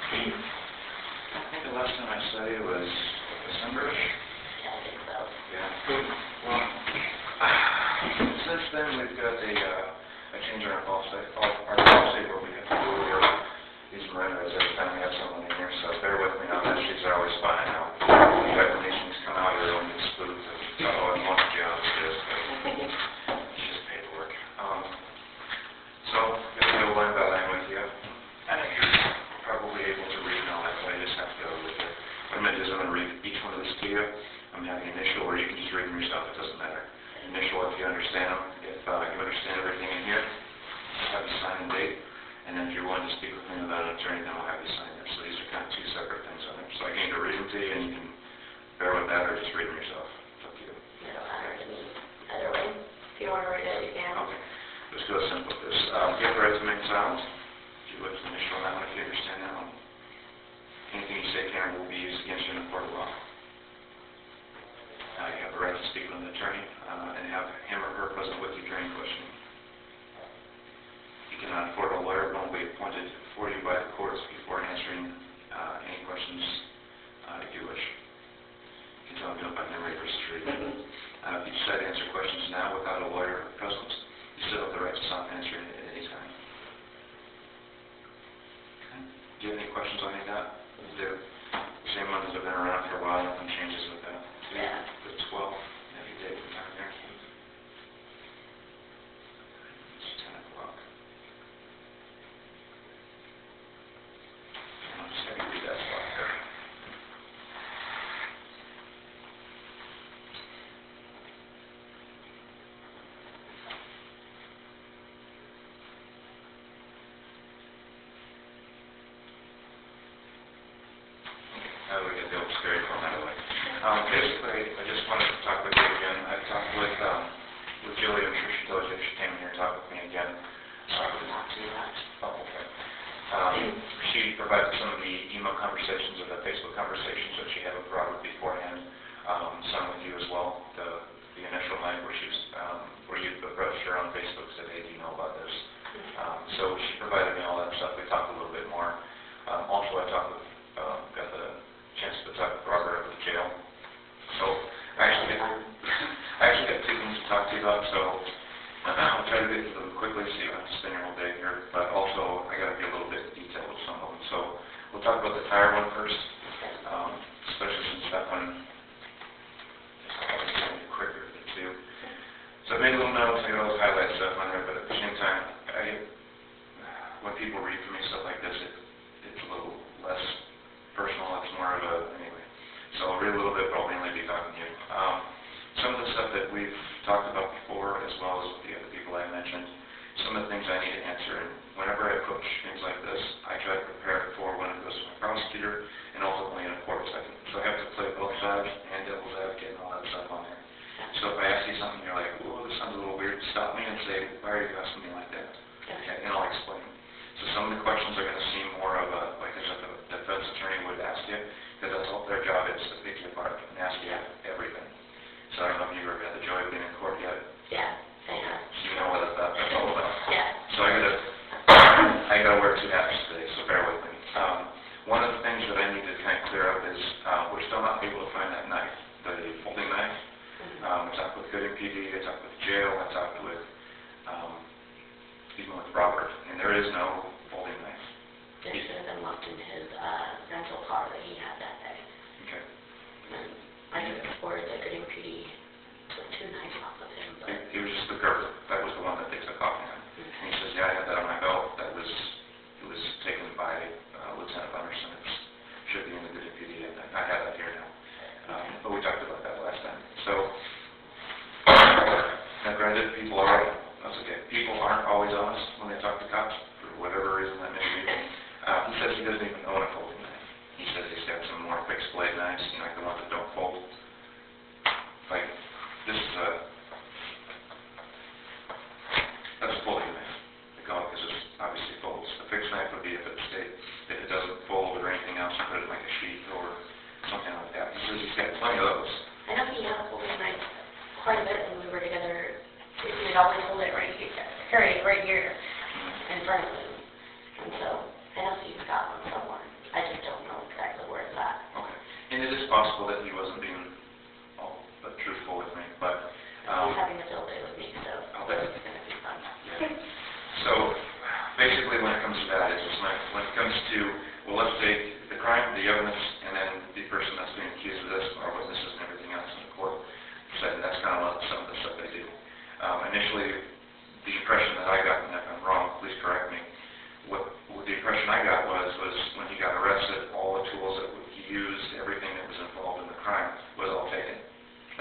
I think the last time I studied was December-ish. Yeah, I think so. Yeah. Well, since then we've got a change in our policy where we have to go over these marinas every time we have someone in here. So bear with me on that. She's always fine now. The recommendations come out of her own spook. Oh, and one job it is. It's just paperwork. So I'm going to go line by line with you. I know you're probably able to read and all that, but I just have to go with it. What I'm going to do is I'm going to read each one of these to you. I'm having initial, or you can just read them yourself. It doesn't matter. Initial if you understand them. If you understand everything in here, I'll have you sign and date. And then if you're willing to speak with me without an attorney, then I'll have you sign them. So these are kind of two separate things on there. So I can either read them to you and you can bear with that, or just read them yourself. It's up to you. It don't matter to me. Either way. If you want to read it, you can. Okay. Let's go simple with this. You have the right to make silence. If you would, initial on that one, if you understand that one. Anything you say can or will be used against you in a court of law. You have the right to speak with an attorney and have him or her present with you during questioning. You cannot afford a lawyer, one will be appointed for you by the courts before answering any questions if you wish. You can tell me by memory versus reading. If you decide to answer questions now without a lawyer present, you still have the right to stop answering it at any time. Okay. Do you have any questions on any of that? Do. The same ones that have been around for a while, nothing changes with that. Yeah. The 12, every day from down there. It's 10 o'clock. I'll just have you read that spot there. How do we get the old scary form out of the way? Basically, I just wanted to talk with you again. I've talked with Julie. I'm sure she told you she came in here and talked with me again. Not too much. Oh, okay. She provided some of the email conversations or the Facebook conversations that she had with Robert beforehand. Some with you as well. The initial night where you approached her on Facebook said, "Hey, do you know about this?" So she provided me all that stuff. We talked a little bit more. Also, I got the chance to talk with Robert at the jail. So I actually got two things to talk to you about. So I'll try to get to them quickly so you don't have to spend your whole day here. But also I got to get a little bit detailed with some of them. So we'll talk about the tire one first, especially since that one is probably quicker than two. So I made a little notes. I got all the highlight stuff on there. But at the same time, when people read from me stuff like this, it's a little less personal. It's more of anyway. So I'll read a little bit, but I'll mainly be talking to you. Some of the stuff that we've talked about before, as well as with the other people I mentioned, some of the things I need to answer. And whenever I approach things like this, I try to prepare it for when it goes to my prosecutor and ultimately in a court setting. So I have to play both sides and devil's advocate and all that stuff on there. So if I ask you something, you're like, "Oh, this sounds a little weird," stop me and say, "Why are you asking me like that?" Okay, and I'll explain. So some of the questions are going to seem more of like a defense attorney would ask you, because that's all their job is, to pick you apart and ask you everything. So I don't know if you've ever had the joy of being in court yet. Yeah, I have. So you know what that's all about. Yeah. So I gotta wear two hats today, so bear with me. One of the things that I need to kind of clear up is we're still not able to find that knife, the folding knife. I talked with Gooding PD, I talked with jail, I talked with even with Robert, and there is no folding knife. It should have been left in his rental car that he had that day. Okay. And I could have reported that Gooding PD took two knives off of him, but... It was just the curve. That was the one that they took off him. And he says, "Yeah, I had that on my belt. It was taken by Lieutenant Bunderson. It should be in the Gooding PD. I have that here now." But we talked about that last time. So, now granted, that's okay. People aren't always honest when they talk to cops, for whatever reason that may be. He says he doesn't even own a folding knife. He says he's got some more fixed blade knives, like the ones that don't fold. Like, this is that's a folding knife. They call it because it obviously folds. A fixed knife would be if it doesn't fold or anything else, you put it in like a sheath or something like that. He says he's got plenty of those. I know he had a folding knife quite a bit when we were together. We'd always hold it right here in front of him. And so I know he's got one somewhere. I possible that he wasn't being all but truthful with me, but He's having a field day with me, so okay. it's going to be fun. So basically when it comes to that is when it comes to, well, let's take the crime, the evidence, and then the person that's being accused of this, our witnesses and everything else in the court, said that's kind of some of the stuff they do. Initially, the impression that I got, and if I'm wrong, please correct me, what the impression I got was when he got arrested, all the tools that he used, everything that was involved in the crime was all taken.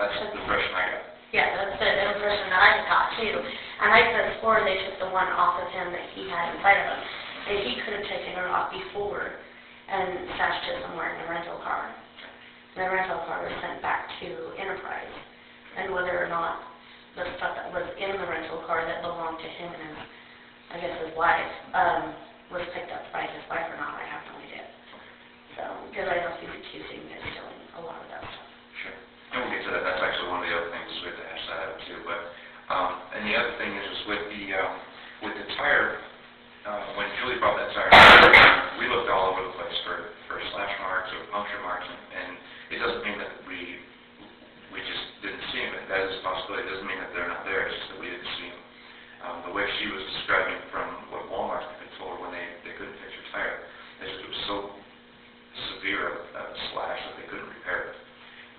That's the impression I got. Yeah, that's the impression that I got too. And I could have sworn they took the one off of him that he had inside of him. And he could have taken it off before and stashed it somewhere in the rental car. And the rental car was sent back to Enterprise. And whether or not the stuff that was in the rental car that belonged to him and I guess his wife was picked up by his wife or not, I have no idea. So, because I know he's accusing me of stealing a lot of that stuff. Sure. And we'll get to that. That's actually one of the other things we have to hash that out too. But and the other thing is with the tire. When Julie brought that tire, we looked all over the place for slash marks or puncture marks, and it doesn't mean that we just didn't see them. That is a possibility. It doesn't mean that they're not there. It's just that we didn't see them. The way she was describing from what Walmart had told her when they couldn't fix her tire, they said it was so severe a slash that they couldn't repair it.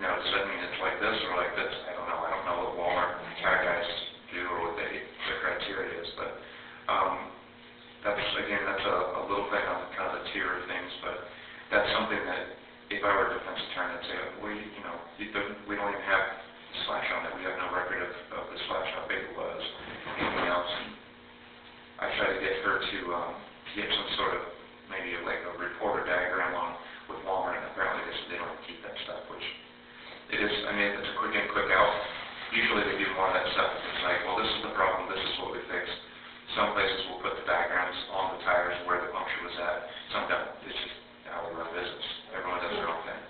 Now, does that mean it's like this or like this? I don't know. I don't know what Walmart tire guys do or what their criteria is, but that's a little thing on kind of the tier of things, but that's something that if I were a defense attorney, I'd say, we don't even have slash on it. We have no record of the slash, how big it was, anything else. And I tried to get her to get some sort of maybe like a report or diagram on with Walmart, and apparently they don't keep that stuff, which it is. I mean, it's a quick in, quick out. Usually they do more of that stuff. It's like, well, this is the problem. This is what we fixed. Some places will put the diagrams on the tires where the puncture was at. Some don't. It's just how we run business. Everyone does their own thing.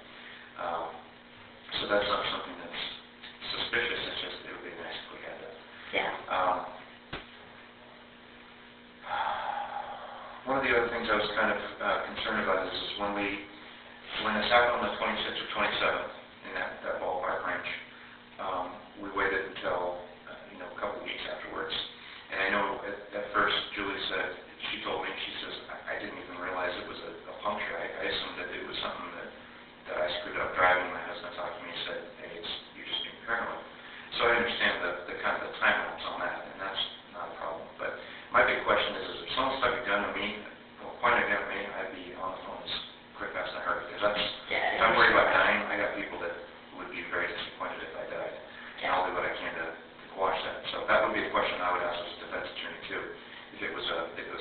So that's not something that's suspicious. It's just it would be nice if we had that. Yeah. One of the other things I was kind of concerned about is when this happened on the 26th or 27th in that ballpark range, we waited until a couple weeks afterwards. And I know at first Julie said, she told me, she says, I didn't even realize it was a puncture. I assumed that it was something that I screwed up driving. My husband talked to me and said, hey, you're just being paranoid. So I understand the kind of the time lapse on that, and that's not a problem. But my big question is if someone stuck a gun at me, or pointed a gun at me, I'd be on the phone as quick, fast, and hurry. Because if I'm worried about dying, I got people that would be very disappointed if I died. And I'll do what I can to quash that. So that would be a question I would ask as a defense attorney too. If it was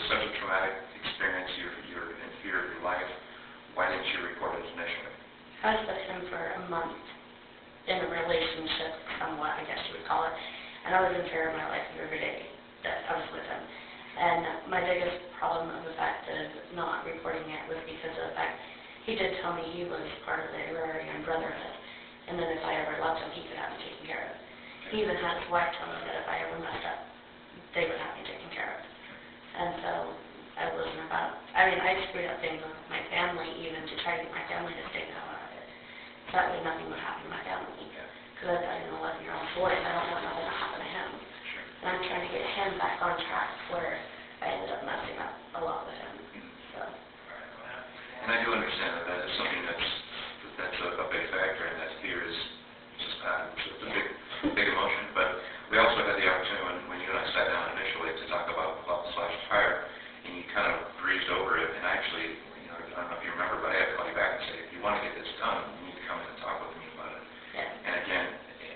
such a traumatic experience, you're in fear of your life, why didn't you report it initially? I was with him for a month in a relationship, somewhat, I guess you would call it, and I was in fear of my life every day that I was with him. And my biggest problem of the fact of not reporting it was because of the fact he did tell me he was part of the Agrarian Brotherhood, and then if I ever loved him, he could have me taken care of. He even had his wife tell me that if I ever messed up, they would have me taken care of. And so I wasn't about, I screwed up things with my family even to try to get my family to stay the hell out of it. So that way nothing would happen to my family. Because I've got an 11-year-old boy and I don't want nothing to happen to him. And I'm trying to get him back on track where I ended up messing up a lot with him. So. And I do understand that is something that's a big factor, and that fear is just it's a big emotion. But we also had the opportunity when you and I sat down initially to talk about the slash tire, and you kind of breezed over it. And actually, I don't know if you remember, but I had to call you back and say, if you want to get this done, you need to come in and talk with me about it. Yeah. And again,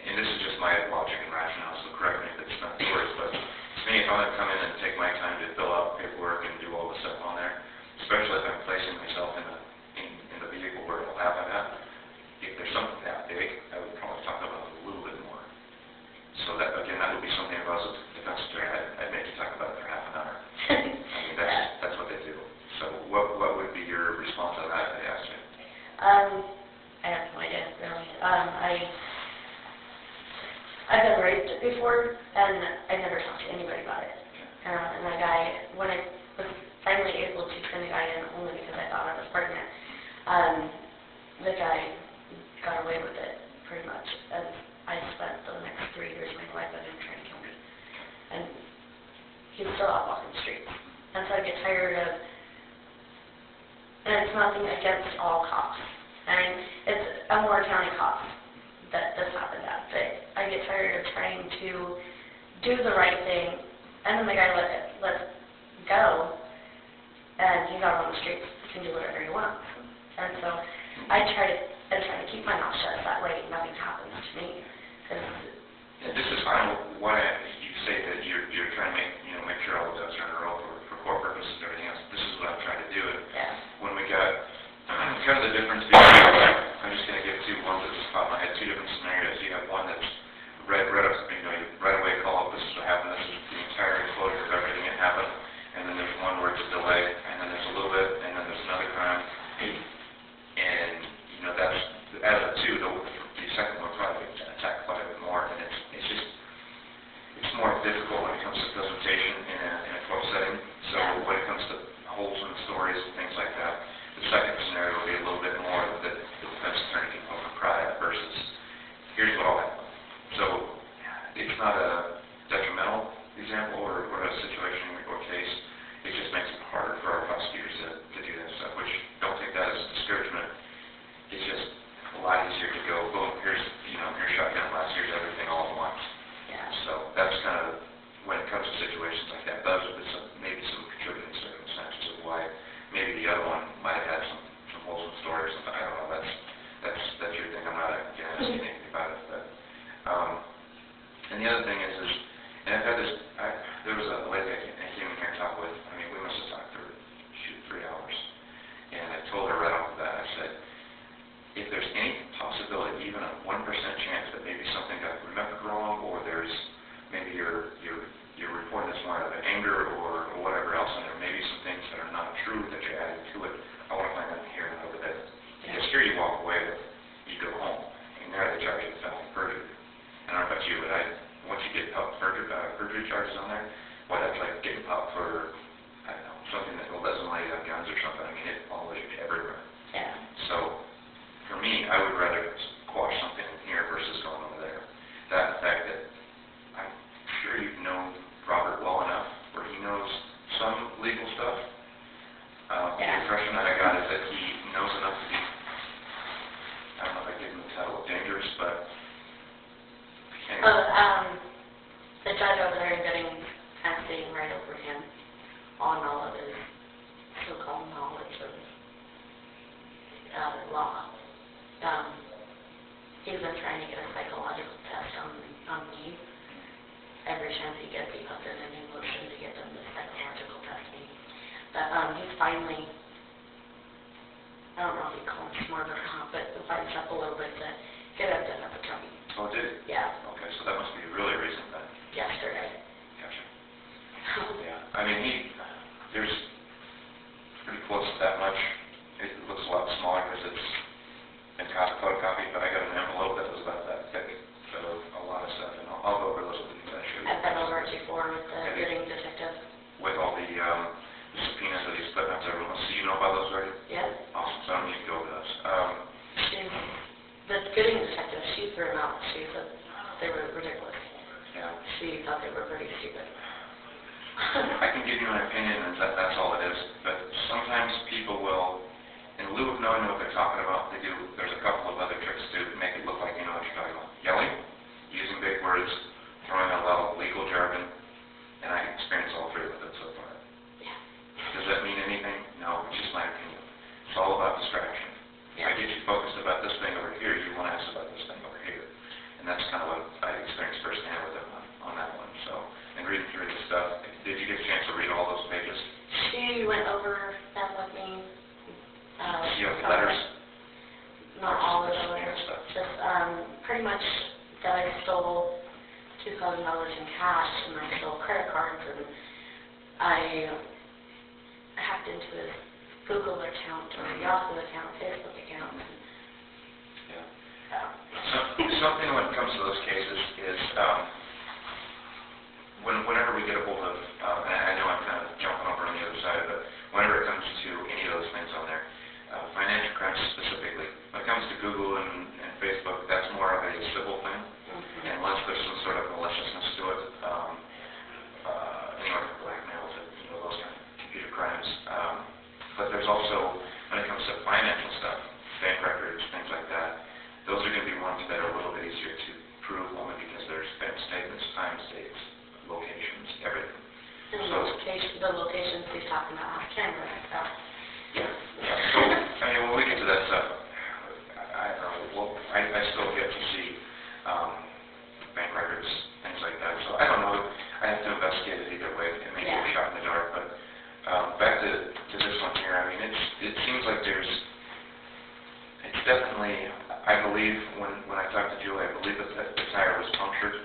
and this is just my logic and rationale, so correct me if it's not yours, but to me, if I'm going to come in and take my time to fill out paperwork and do all the stuff on there, especially if I'm placing myself in the vehicle where it'll happen at, if there's something that big, I would probably talk about it a little bit more. So that, again, that would be something if I was a defense attorney, I'd make you talk about it for half an hour. That's what they do. So what would be your response on that if they asked you? I have no idea, really. I've been raped before, and I never talked to anybody about it. And the guy, when I was finally able to send the guy in, only because I thought I was pregnant, the guy got still out walking the streets. And so I get tired of, and it's nothing against all cops. I mean, it's Elmore County cops that this happened at. But I get tired of trying to do the right thing, and then the guy lets go, and he's out on the streets, he can do whatever he wants. And so I try to keep my mouth shut, that way nothing happens to me. And this is kind of why you say that you're trying to make sure all the ducks are in a row for court purposes and everything else. This is what I'm trying to do. And when we got kind of the difference between, I'm just going to give two ones that just popped in my head, two different scenarios. You have one that's right up, you right away call up, this is what happened, this is the entire enclosure of everything that happened, and then there's one where it's a delay, and then there's a little bit, and then there's another crime, and that's, as of two, the second one probably attacked quite a bit more, and it's more difficult when it comes to presentation in a court setting. So when it comes to wholesome stories and things like that, the second scenario will be a little bit more that the defense attorney can overcry at versus here's what all happened. So it's not a detrimental example or a situation or case. It just makes it harder for our prosecutors to do that stuff, which don't take that as a discouragement. It's just a lot easier to go, boom, here's shotgun blast, here's everything all at once. Yeah. So that's kind of, when it comes to situations like that, those are maybe some contributing circumstances of why maybe the other one might have had some wholesome story or something. I don't know, that's your thing. I'm not going to ask you anything about it. But, and the other thing is and I've had this, there was a lady I came in here and talked with, I mean, we must have talked for, 3 hours. And I told her right off the bat, I said, if there's any possibility, even a 1% chance that maybe something got remembered wrong, or there's maybe you're reporting this more out of anger or whatever else, and there may be some things that are not true that you're adding to it, I want to find out here and over there. Because here you walk away with, you go home, and there they charge you with felony perjury. I don't know about you, but once you get perjury charges on there, boy, that's like getting popped for, I don't know, something that doesn't lay on guns or something. I mean, it follows you everywhere. Yeah. So, for me, I would rather quash something in here versus going over there. That fact that I'm sure you've known Robert well enough where he knows some legal stuff. The impression that I got is that he knows enough to be, I don't know if I give him the title of dangerous, but anyway. The judge over there getting kind of sitting right over him on all of his so-called knowledge of law. He's been trying to get a psychological test on me. Every chance he gets, he puts in a new motion to get them to psychological test me. But he's finally, I don't know if he calls him smart or not, but he fights up a little bit to get a defense attorney. Oh, did he? Yeah. Okay, so that must be really recent then. Yesterday. Gotcha. Yeah. I mean, there's pretty close to that much. It looks a lot smaller because it's been photocopied, but I got an envelope that was about that thick of a lot of stuff, and I'll go over those with you. I've been over it before with the getting detective. With all the subpoenas that he's putting out to everyone. So you know about those already? Yeah. Awesome. So I don't need to go over those. The getting detective, she threw them out. She said they were ridiculous. Yeah. She thought they were pretty stupid. I can give you my opinion, and that's all it is. But sometimes people will, in lieu of knowing what they're talking about, there's a couple of other tricks to make it look like you know what you're talking about. Yelling, using big words, throwing out a lot of legal jargon, and I experienced all three with it so far. Yeah. Does that mean anything? No, it's just my opinion. It's all about distraction. If I get you focused about this thing over here, you want to ask about this thing over here. And that's kind of what I experienced firsthand with him on that one. So, and reading through the stuff, did you get a chance to read all those pages? She went over them with me. You have letters? Not all of the letters. Just pretty much that I stole $2,000 in cash, and I stole credit cards, and I hacked into his Google account or Yahoo account, Facebook account. Yeah. Something when it comes to those cases is whenever we get a hold of, and I know I'm kind of jumping over on the other side, but whenever it comes to any of those things on there, financial crimes specifically, when it comes to Google and Facebook, that's more of a civil thing. Unless there's some sort of maliciousness to it, anywhere from blackmail definitely, I believe, when I talked to Julie, I believe that the tire was punctured.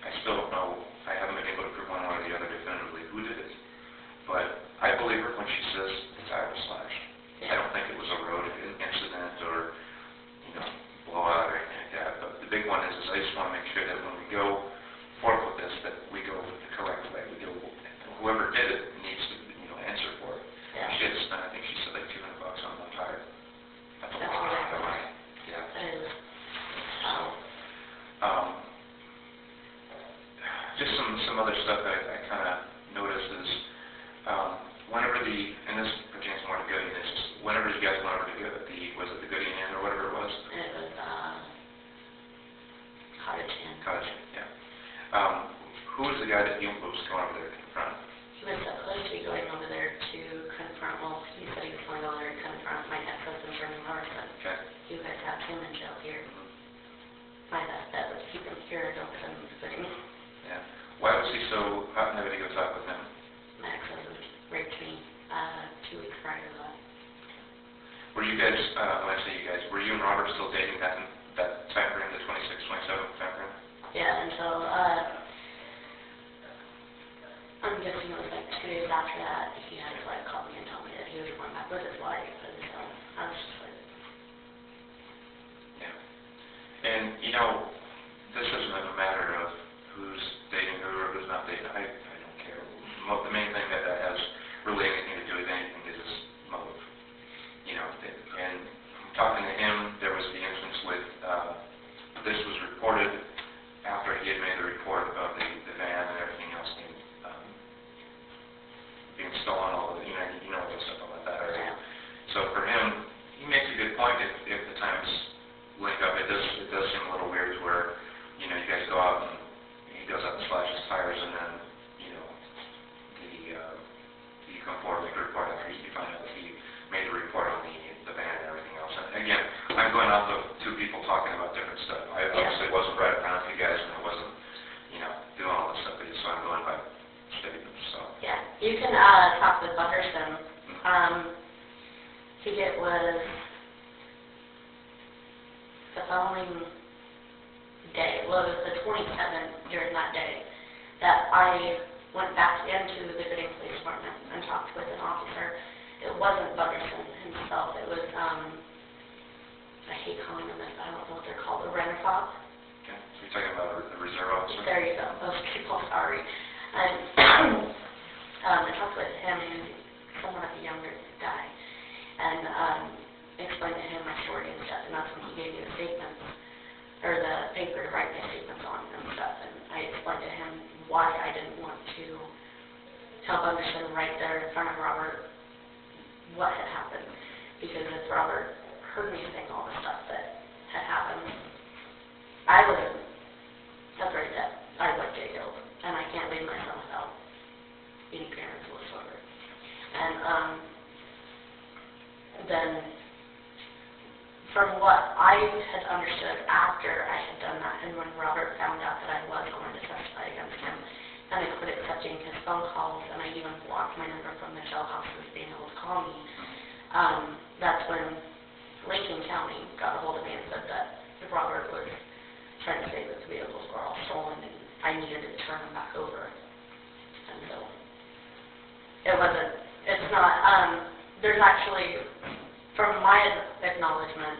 I still don't know, I haven't been able to prove one way or the other definitively who did it. But I believe her when she says the tire was slashed. I don't think it was a road incident or, blowout or anything like that. But the big one is I just want to make sure that when we go forth with this, that we go the correct way. We go, whoever did it needs to, answer for it. Yeah. She had to spend, I think she said like $200 on one tire. That's a That's lot of ridiculous. money. Yeah. That is. Just some other stuff that I kind of noticed is whenever and this pertains more to Gooding, is just whenever you guys went over to was it the Gooding Inn or whatever it was? It was Cottage Inn. Cottage Inn, yeah. Who was the guy that you was going over there to confront? He was supposed to be going over there to confront, he said he was going over there to confront my ex-husband, Jeremy Morrison. Okay. You guys have him in jail here. My best bet was keep him here, don't send him to Gooding. Yeah. Why was he so hot and heavy to go talk with him? My ex-husband raped me 2 weeks prior to that. Were you guys, when I say you guys, were you and Robert still dating that time frame, the 26, 27 time frame? Yeah, until, I'm guessing it was like 2 days after that, he had his wife call me and tell me that he was going back with his wife, and so I was just like... Yeah. And, this isn't a matter of who's dating who or who's not dating. I don't care. The main thing that has really anything to do with anything is motive. And talking to him, there was the instance with, this was reported after he had made the report of the van and everything else being stolen, all the, you know all the stuff about that area. So for him, he makes a good point if the times link up. It does seem a little weird to where, you guys go out and he goes out and slashes tires and then, you come forward and make a report after you find out that he made the report on the van and everything else. And again, I'm going off of two people talking about different stuff. I obviously wasn't right around you guys and I wasn't, doing all this stuff, so I'm going by statements, so. Yeah, you can talk with Butterson. I think it was the following day, well, it was the 27th during that day, that I went back into the Gooding Police Department and talked with an officer. It wasn't Butterson himself, it was, I hate calling them this, I don't know what they're called, a rent-a-cop. Okay, so you're talking about the reserve officer? There you go, those people, sorry. I talked with him, he was somewhat of a younger guy, and explained to him my story and stuff, and that's when he gave me the statements, or the paper to write my statements on and stuff, and I explained to him why I didn't want to tell Butterson right there in front of Robert what had happened, because if Robert heard me saying all the stuff that had happened, I was afraid that I would get killed, and I can't leave my son without any parents whatsoever. And then, from what I had understood after I had done that, and when Robert found out that I was going to testify against him, and I quit accepting his phone calls, and I even blocked my number from the jailhouses being able to call me, that's when Lincoln County got a hold of me and said that Robert was trying to say that the vehicles were all stolen and I needed to turn them back over. And so, it's not, there's actually, from my acknowledgement,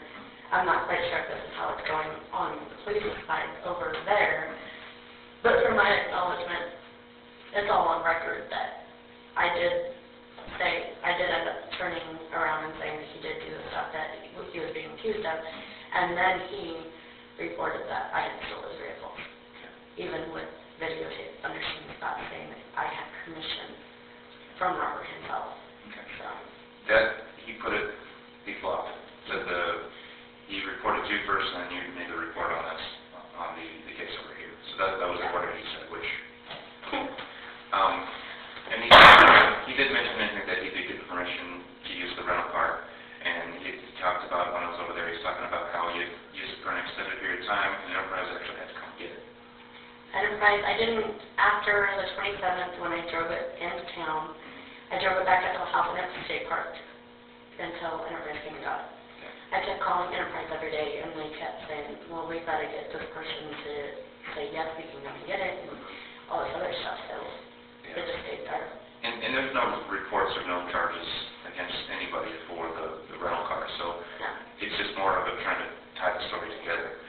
I'm not quite sure if this is how it's going on the police side over there, but from my acknowledgement, it's all on record that I did end up turning around and saying that he did do the stuff that he was being accused of, and then he reported that I had stolen his vehicle, even with videotape underneath that saying that I had permission from Robert himself. Okay. So. That, he put it, he flopped it. Said he reported you first, and then you made the report on this, on the case over here. So that was the order he said, which, and he did mention that he did get permission to use the rental car, and he talked about, when I was over there, he's talking about how he used it for an extended period of time, and the Enterprise actually had to come get it. Enterprise, I didn't, after the 27th, when I drove it into town, I drove it back up to the house and it stayed parked until Enterprise came and got it. I kept calling Enterprise day, and they kept saying, well, we've got to get this person to say, yes, we can come and get it, and all this other stuff, so it just stayed there. And there's no reports or no charges against anybody for the rental car, so No. it's just more of a trying to tie the story together.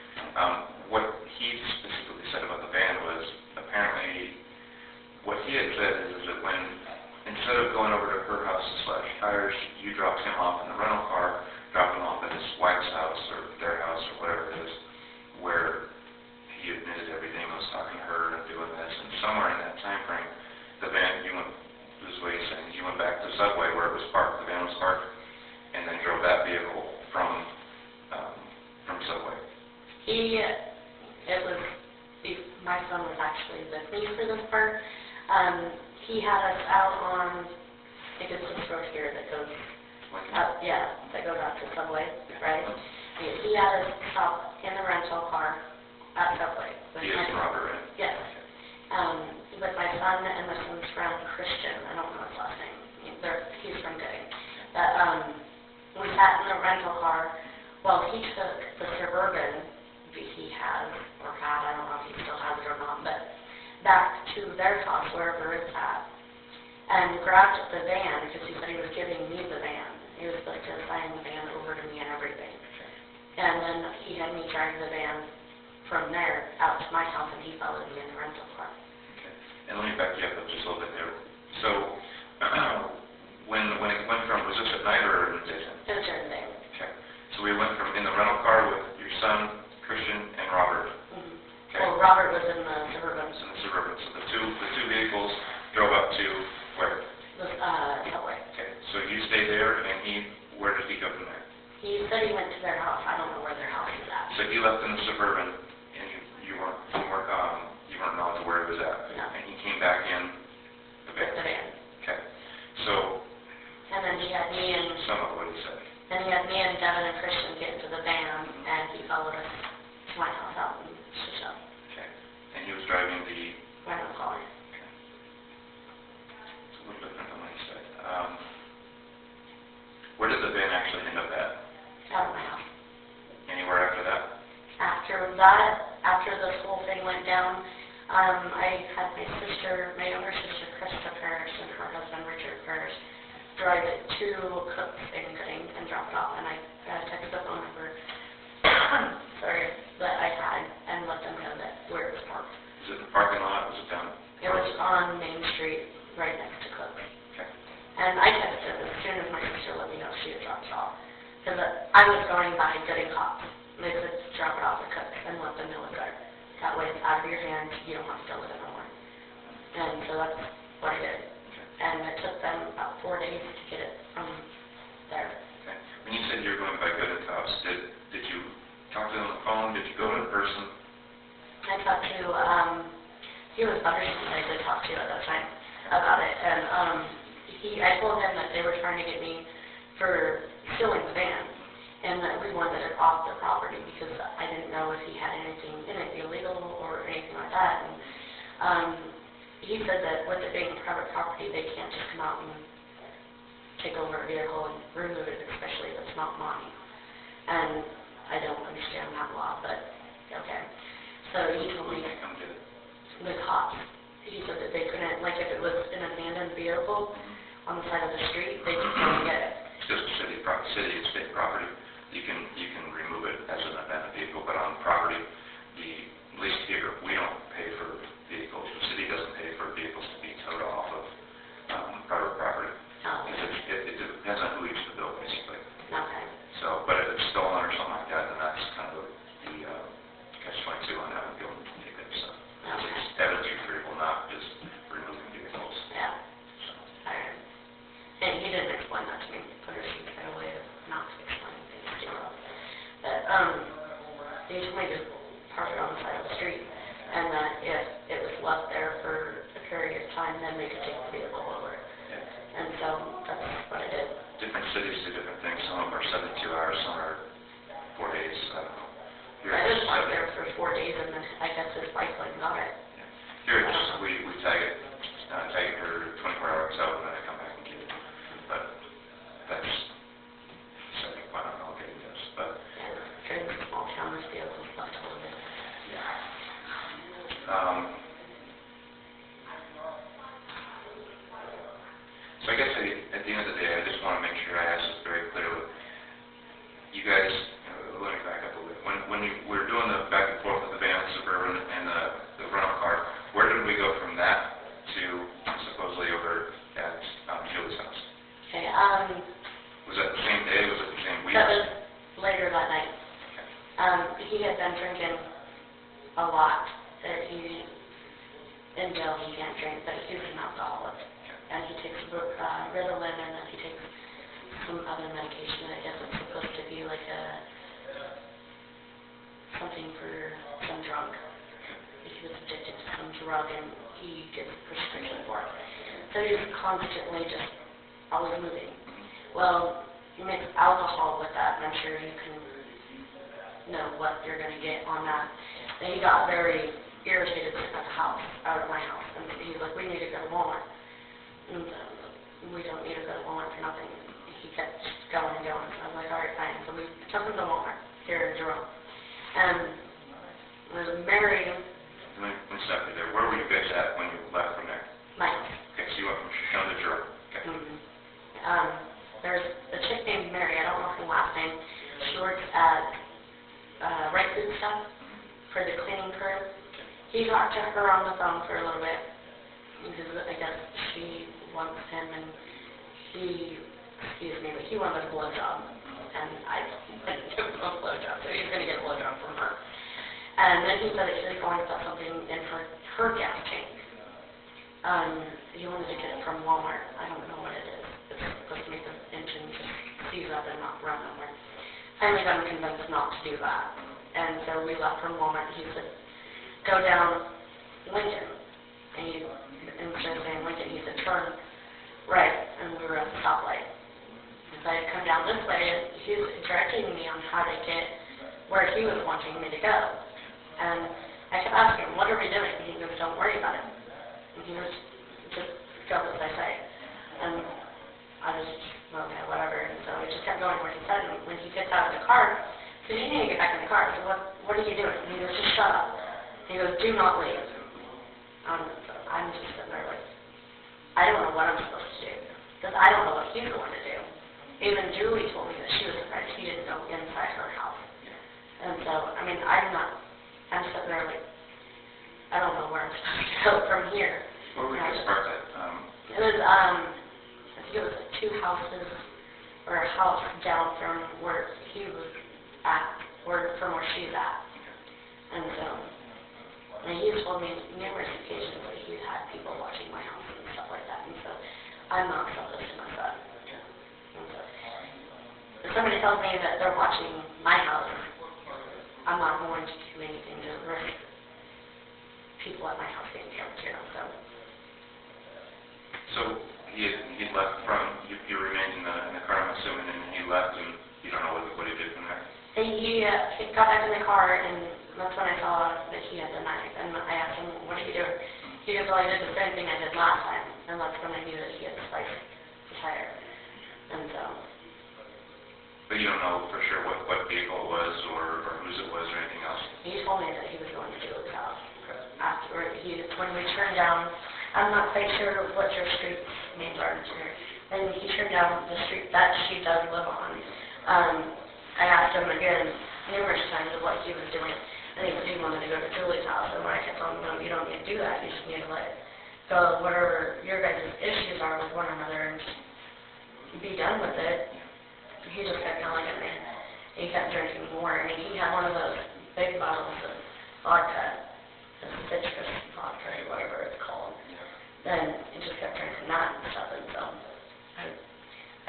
What he specifically said about the van was apparently what he had said is that when instead of going over to her house to slash tires, you dropped him off in the rental car, dropped him off at his wife's house or their house or whatever it is, where he admitted everything, was talking to her and doing this, and somewhere in that time frame, the van, you went, this is what he's saying, you went back to Subway where it was parked, the van was parked, and then drove that vehicle from Subway. My son was actually with me for this part. He had us out on, I think it's this road here that goes out, that goes out to Subway, right? He had us stop in the rental car at Subway. He is Robert, right? Yes. With my son and my son's friend, Christian. I don't know his last name. He's from Gooding. But we sat in the rental car while he took the Suburban he has, or had, I don't know if he still has it or not, but back to their house, wherever it's at, and grabbed the van, because he said he was giving me the van. He was like assigning the van over to me and everything. And then he had me drive the van from there out to my house, and he followed me in the rental car. Okay. And let me back you up just a little bit there. So, when it went from, was this at night or in the daytime? It was during the day. Okay. So we went from in the rental car with your son, Christian, and Robert. Mm-hmm. Okay. Well, Robert was in the Suburban. In the Suburban. So the two vehicles drove up to where? Subway. Okay. So you stayed there, and where did he go from there? He said he went to their house. I don't know where their house is at. So he left in the Suburban, and you weren't knowledge of where he was at. No. And he came back in the van. The van. Okay. So. And then he had me and. Some of what he said. And he had me and Devin and Christian get into the van, and he followed us to my house out in Shisham. Okay. And he was driving the rental car. Okay. It's a little different than what he said. Where did the van actually end up at? Out of my house. Anywhere after that? After this whole thing went down, I had my younger sister, Krista Parrish, and her husband, Richard Parrish, drive it to Cook's in Gooding and drop it off, and I texted the phone number that I had and let them know where it was parked. Was it in the parking lot? Was it down? It was on Main Street, right next to Cook's. Okay. And I texted as soon as my sister let me know she had dropped it off, because I was going by Gooding Cops. They said drop it off at Cook's and let them know it's there. That way it's out of your hands. You don't have to deal with it no more. And so that's what I did. And it took them about 4 days to get it from there. Okay. When you said you were going by Gooding Cops, did you talk to them on the phone? Did you go in person? I talked to, he was Butterson that I did talk to at that time about it. And I told him that they were trying to get me for stealing the van, and that we wanted it off the property because I didn't know if he had anything in it illegal or anything like that. And he said that with it being private property, they can't just come out and take over a vehicle and remove it, especially if it's not mine. And I don't understand that law, but okay. So he told me the cops. He said that they couldn't, like if it was an abandoned vehicle on the side of the street, they just couldn't get it. It's just city and state property. You can remove it as an abandoned vehicle, but on property, at least here, we don't pay for vehicles. The city doesn't pay for vehicles to be towed off of private property. Oh. It depends on who owns the bill, basically. Okay. So, but if it's stolen or something like that, then that's kind of the catch-22 on having to go and take that stuff. Okay. It's evidence retrieval, not just removing vehicles. Yeah. So. Alright. And he didn't explain that to me. Putterson's got a way of not explaining things to me. But he told me to park it on the side of the street, and that if it was left there for a period of time, then they could take the vehicle over. Yeah. And so that's what I did. Different cities do different things. Some of them are 72 hours, some are 4 days. I don't know. Here I was parked there for 4 days, and then I guess his wife went and got it. Yeah. Here it's just, we tag it for 24 hours out, and then I come back and get it. But that's setting fun on all getting this. But yeah, So I guess at the end of the day, I just want to make sure I ask this very clearly. You guys, let me back up a little bit. When you were doing the back and forth with the van, the Suburban, and the rental car, where did we go from that to supposedly over at Julie's house? Okay, Was that the same day? Was it the same week? that was later that night. He had been drinking a lot. In jail he can't drink, but he was an alcoholic. And he takes Ritalin, and then he takes some other medication. I guess it's supposed to be like something for some drug. If he was addicted to some drug, and he gets a prescription for it. So he was constantly just always moving. Well, you mix alcohol with that, and I'm sure you can know what you're going to get on that. And he got very irritated at the house, out of my house, and he's like, we need to go to Walmart. And we don't need to go to Walmart for nothing. He kept going and going. So I was like, all right, fine. So we took him to Walmart here in Jerome. And was married. Let me stop you there. Where were you guys at when you left from there? My house. Okay, so you went from Shoshone to Jerome. Okay. There's a chick named Mary. I don't know her last name. She works at Right Food Stuff for the cleaning crew. He talked to her on the phone for a little bit because I guess she wants him, and he wanted a blowjob, and I didn't give him a blowjob, so he's going to get a blowjob from her. And then he said that she was going to put something in her gas tank. He wanted to get it from Walmart. I don't know what it is. It's supposed to make the engine just seize up and not run nowhere. Finally got him convinced not to do that. And so we left from Walmart. He said, go down Lincoln. And instead of saying Lincoln, he said, turn right. And we were at the stoplight. And so I had come down this way, and he was directing me on how to get where he was wanting me to go. And I kept asking him, what are we doing? And he goes, don't worry about it. And he goes, just go as I say. And I was, okay, whatever. And so I just kept going where he said. And when he gets out of the car, I said, you need to get back in the car. I said, what are you doing? And he goes, just shut up. And he goes, do not leave. I'm just sitting there like, I don't know what I'm supposed to do. Because I don't know what he's going to do. Even Julie told me that she was surprised he didn't go inside her house. And so, I mean, I'm sitting there like, I don't know where I'm supposed to go from here. Where were you guys parked at? It was, I think it was like 2 houses, or a house down from where he was at, or from where she's at. And so, and he's told me numerous occasions that he's had people watching my house and stuff like that. And so, I'm not selfish to my son. And so, if somebody tells me that they're watching my house, I'm not going to do anything to risk people at my house getting killed, you know, so. So he left from, you remained in the car, I'm assuming, and he left, and you don't know what he did from there? He got back in the car, and that's when I saw that he had the knife, and I asked him, what are you doing? He goes, well, I did the same thing I did last time, and that's when I knew that he had spiked the tire. And so. But you don't know for sure what vehicle it was, or whose it was, or anything else? He told me that he was going to Julie's house. Okay. Afterward, when we turned down, I'm not quite sure what your street names are here, and he turned down the street that she does live on. I asked him again numerous times of what he was doing, and he wanted to go to Julie's house, and I kept telling him, no, you don't need to do that, you just need to let it go, whatever your guys' issues are with one another, and just be done with it. He just kept yelling at me. He kept drinking more. I mean, he had one of those big bottles of vodka, the citrus vodka, or whatever it's called. Then he just kept drinking that and stuff. And so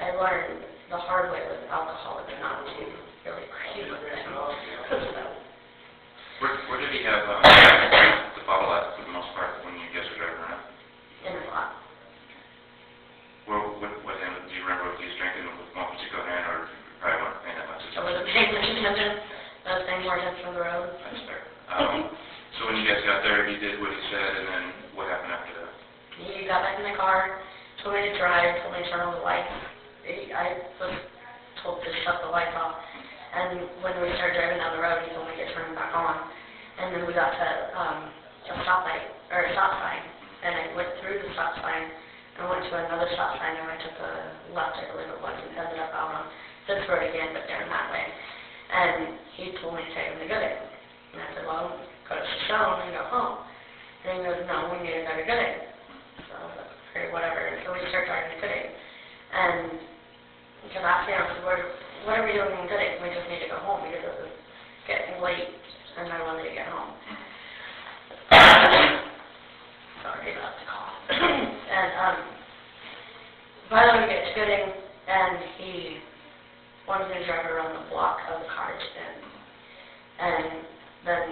I learned the hard way with alcohol is not to really argue with it. So, Where did he have the bottle at for the most part when you guys were driving around? in his lap. What hand, do you remember if he was drinking with one particular hand, or probably weren't paying that much I attention? wasn't paying much attention. I was paying more attention on the road. That's fair. So when you guys got there, he did what he said, and then what happened after that? He got back in the car, told me to drive, told me to turn on the lights. I was told to shut the lights off. And when we started driving down the road, he told me to turn them back on. And then we got to a stop into another stop sign, and I took the left, I believe it was, and ended up out on this road again, but down that way. And he told me to take him to Gooding. And I said, well, go to Shoshone and go home. And he goes, no, we need to go to Gooding. So I was like, okay, whatever. And so we start driving to Gooding. And because I asked him, I said, what are we doing in Gooding? We just need to go home because it was getting late, and I wanted to get home. Sorry about the cough. And finally we get to Gooding, and he wanted me to drive around the block of the cottage inn. And then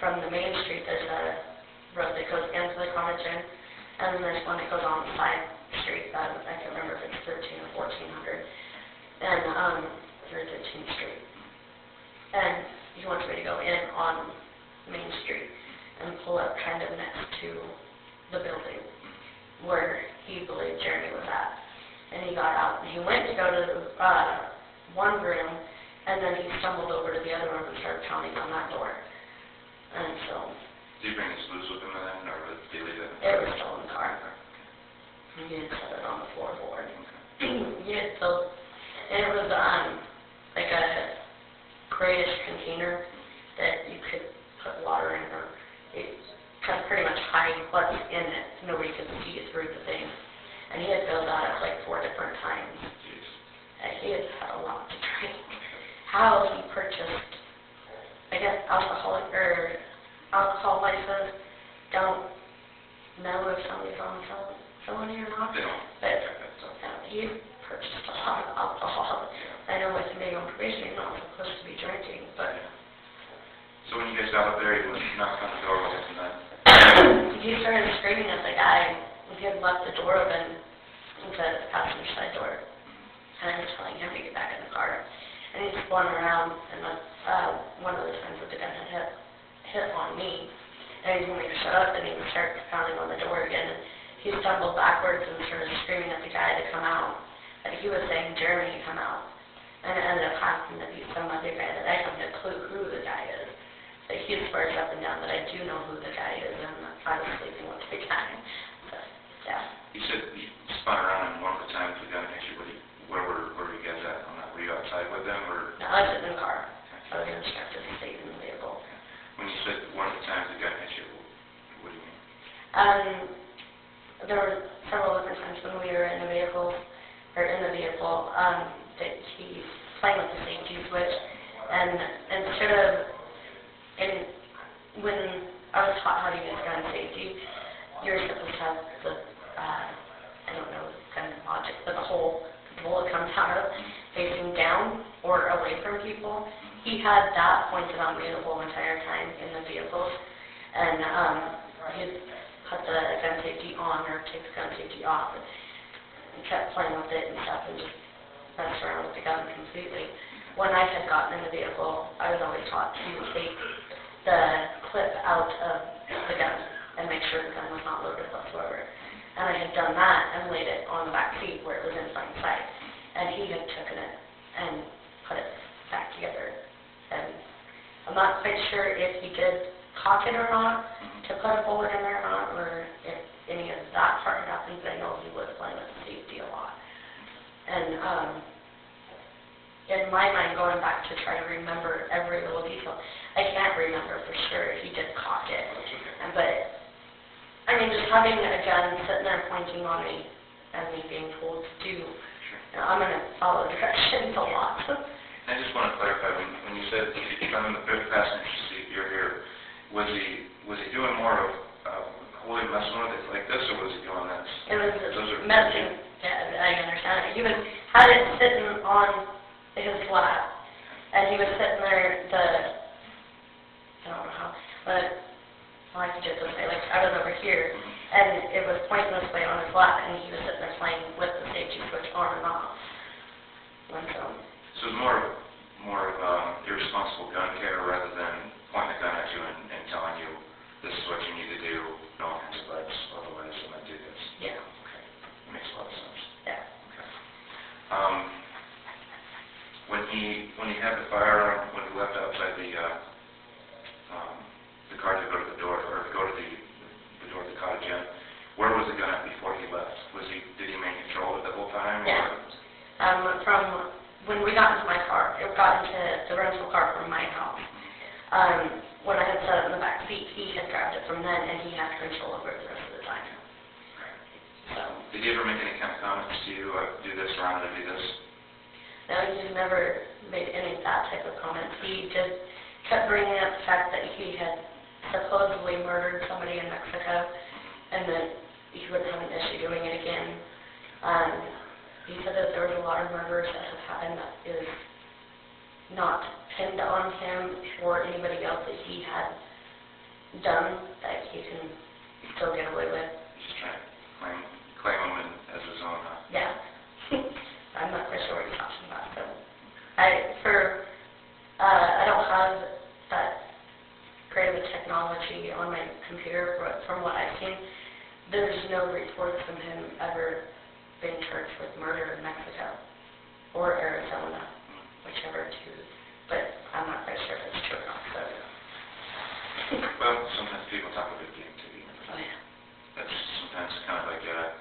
from the main street, there's a road that goes into the cottage inn, and then there's one that goes on the side street. I can't remember if it's 13 or 1400, and 13th Street. And he wants me to go in on Main Street and pull up kind of next to the building where he believed Jeremy was at. And he got out, and he went to go to one room, and then he stumbled over to the other room and started pounding on that door. And so... Did he bring his booze with him then, or did he leave it? It was still in the car. And he had set it on the floorboard. He had filled... And it was like a grayish container that you could put water in, or it kind of pretty much hide what's in it. Nobody could see it through the thing. And he had filled that up like 4 different times. He had had a lot to drink. How he purchased, I guess, alcohol license, don't know if somebody's on felony or not. But he purchased a lot of alcohol. I know with him being on probation, he's not supposed to be drinking, but... So when you guys got up there, he was knocking on the door with him then? He started screaming at the guy. He had left the door open into the passenger side door. And I was telling him to get back in the car. And he spun around, and one of the times that the gun had hit on me. And he told me to shut up, and he would start pounding on the door again. And he stumbled backwards and started screaming at the guy to come out. And he was saying, Jeremy, come out. And it ended up happening to be some other guy that I have no clue who the guy is. But he swears up and down that I do know who the guy is, and I was sleeping with the guy. But, yeah. You said you spun around, and one of the times the gun hit you. Where were you guys at on that? Were you outside with them, or? No, I was in the car. I was instructed to stay in the vehicle. When you said one of the times the gun hit you, what do you mean? There were several different times when we were in the vehicle, that he's playing with the safety switch, and instead of, when I was taught how to use gun safety, you're supposed to have the, I don't know, kind of logic, but the hole the bullet comes out of facing down or away from people. He had that pointed on me the whole entire time in the vehicle, and he'd put the gun safety on or take the gun safety off, and kept playing with it and stuff, and just messed around with the gun completely. When I had gotten in the vehicle, I was always taught to take the clip out of the gun and make sure the gun was not loaded whatsoever. And I had done that and laid it on the back seat where it was in plain sight. And he had taken it and put it back together. And I'm not quite sure if he did cock it or not, to put a bullet in there or not, or if any of that part happened, but I know he was playing with safety a lot. And in my mind, going back to try to remember every little detail, I can't remember for sure if he did cock it. But, I mean, just having a gun sitting there pointing on me and me being told to do, I'm going to follow directions a lot. I just want to clarify, when you said I'm in the fifth passenger seat, you're here, was he doing more of holding messing with it like this, or was he doing this? It was messing, yeah, I understand it. He had it sitting on his lap, and he was sitting there, I don't know how, but I like to do it this way, like I was over here, and it was pointing this way on his lap, and he was sitting there playing with the safety switch on and off. So it's more of irresponsible gun care rather than pointing a gun at you and telling you this is what you need to do, no offensive lights, otherwise I'm going to do this. Yeah. Okay. That makes a lot of sense. Yeah. Okay. When he had the firearm, when he left outside the car to go to the door, or go to the door of the cottage inn, where was the gun at before he left? Did he From when we got into my car, it got into the rental car from my house. When I had set it in the back seat, he had grabbed it from then, and he had control over it the rest of the time. So. Did he ever make any kind of comments to you, do this or I'm going to do this? No, he's never made any of that type of comments. He just kept bringing up the fact that he had supposedly murdered somebody in Mexico, and that he wouldn't have an issue doing it again. He said that there was a lot of murders that have happened that is not pinned on him or anybody else that he had done that he can still get away with. He's trying to claim him as his own, huh? Yeah. I'm not quite sure what you're talking about. So, I don't have that great of a technology on my computer, but from what I've seen, there's no reports from him ever being charged with murder in Mexico or Arizona, whichever two. But I'm not quite sure if it's true or not. So. Well, sometimes people talk a big game too. Oh yeah. That's sometimes kind of like a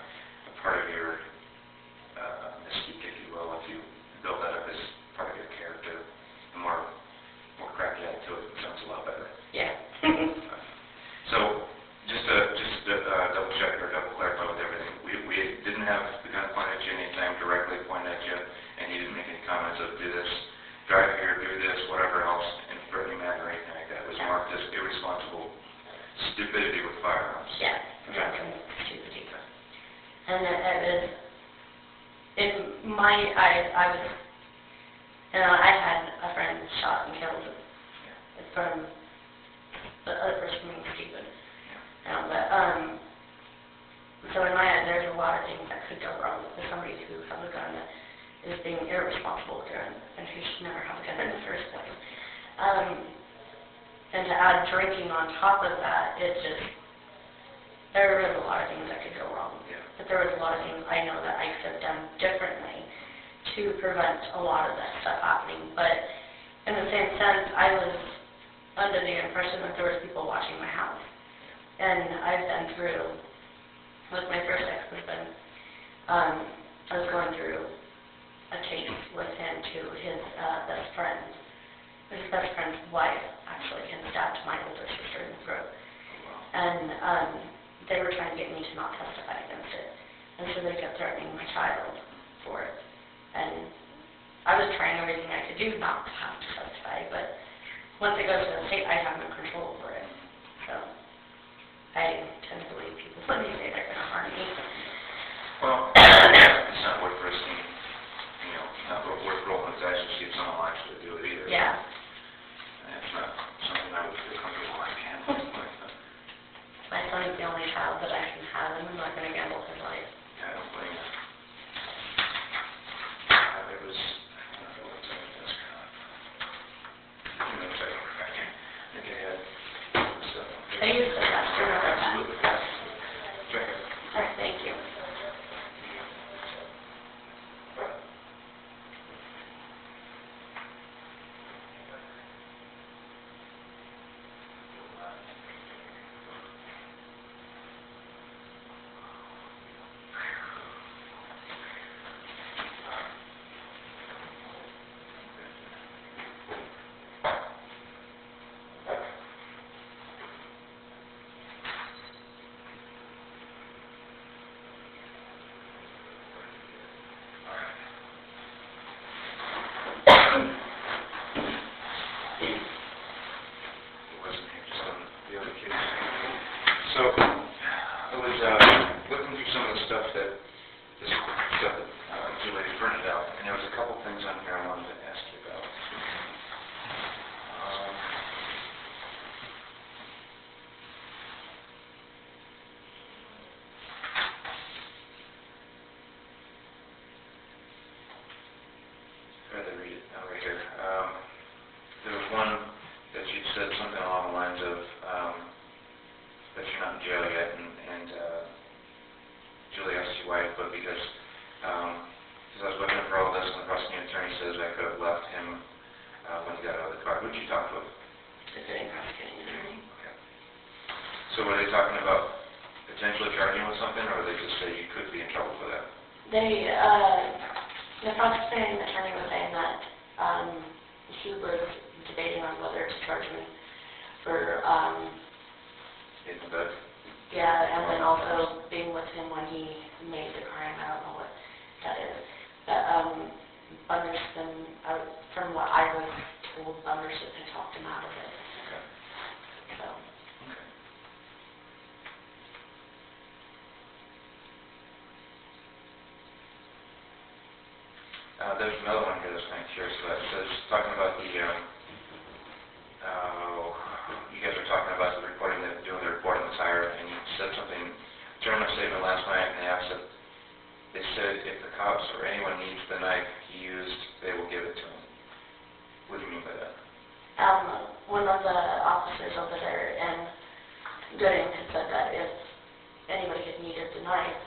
part of your mystique, if you will. If you build that up as part of your character, the more crap you add to it, it sounds a lot better. Yeah. So, just to double check or double clarify with everything, we didn't have the gun pointed at you anytime, directly pointed at you, and he didn't make any comments of do this, drive here, do this, whatever else, in a threatening manner or anything like that. It was marked as irresponsible stupidity with firearms. Yeah, drunken stupidity. And it was, in my eyes, I had a friend shot and killed from the other person being stupid. So in my eyes, there's a lot of things that could go wrong with somebody who has a gun that is being irresponsible with their gun and who should never have a gun in the first place. And to add drinking on top of that, there was a lot of things that could go wrong. Yeah. But there was a lot of things I know that I could have done differently to prevent a lot of that stuff happening. But in the same sense, I was under the impression that there was people watching my house. And I've been through, with my first ex-husband, I was going through a case with him to his best friend. His best friend's wife actually had stabbed my older sister in the throat. And they were trying to get me to not testify against it. And so they kept threatening my child for it. And I was trying everything I could do not to have to testify, but once it goes to the state, I have no control over it. So I tend to believe people when they say they're going to harm me. Well, it's not worth risking, not worth rolling the dice to see if someone will actually do it either. Yeah. And it's not something I would feel comfortable like handling. My son is the only child that I can have, and I'm not going to gamble his life. Yeah, I don't blame you. There was, I don't know what's on the desk. I think I had stuff. I used the restroom another time. Absolutely. Check it. All right, thank you. So, I was looking through some of the stuff that Julie printed out, and there was a couple things on here I wanted to ask you about. Rather read it over here. There was one that you said something along the lines of that you're not in jail yet, and Julie asked you why, but because I was looking for all this, and the prosecuting attorney says I could have left him when he got out of the car. Who did you talk with? The sitting prosecuting attorney. Okay. So were they talking about potentially charging you with something, or they just say you could be in trouble for that? They The prosecuting attorney was saying that he was debating on whether to charge me for, In the bed? yeah, and then also being with him when he made the crime. I don't know what that is. But Bunder's been, from what I was told, Bunder's had talked him out of it. Okay. So. Okay. There's another one here that's kind of curious about. It says, talking about the, you guys are talking about the reporting, doing the report on the tire, and you said something during my statement last night, and they said if the cops or anyone needs the knife he used, they will give it to him. What do you mean by that? One of the officers over there in Gooding had said that if anybody had needed the knife,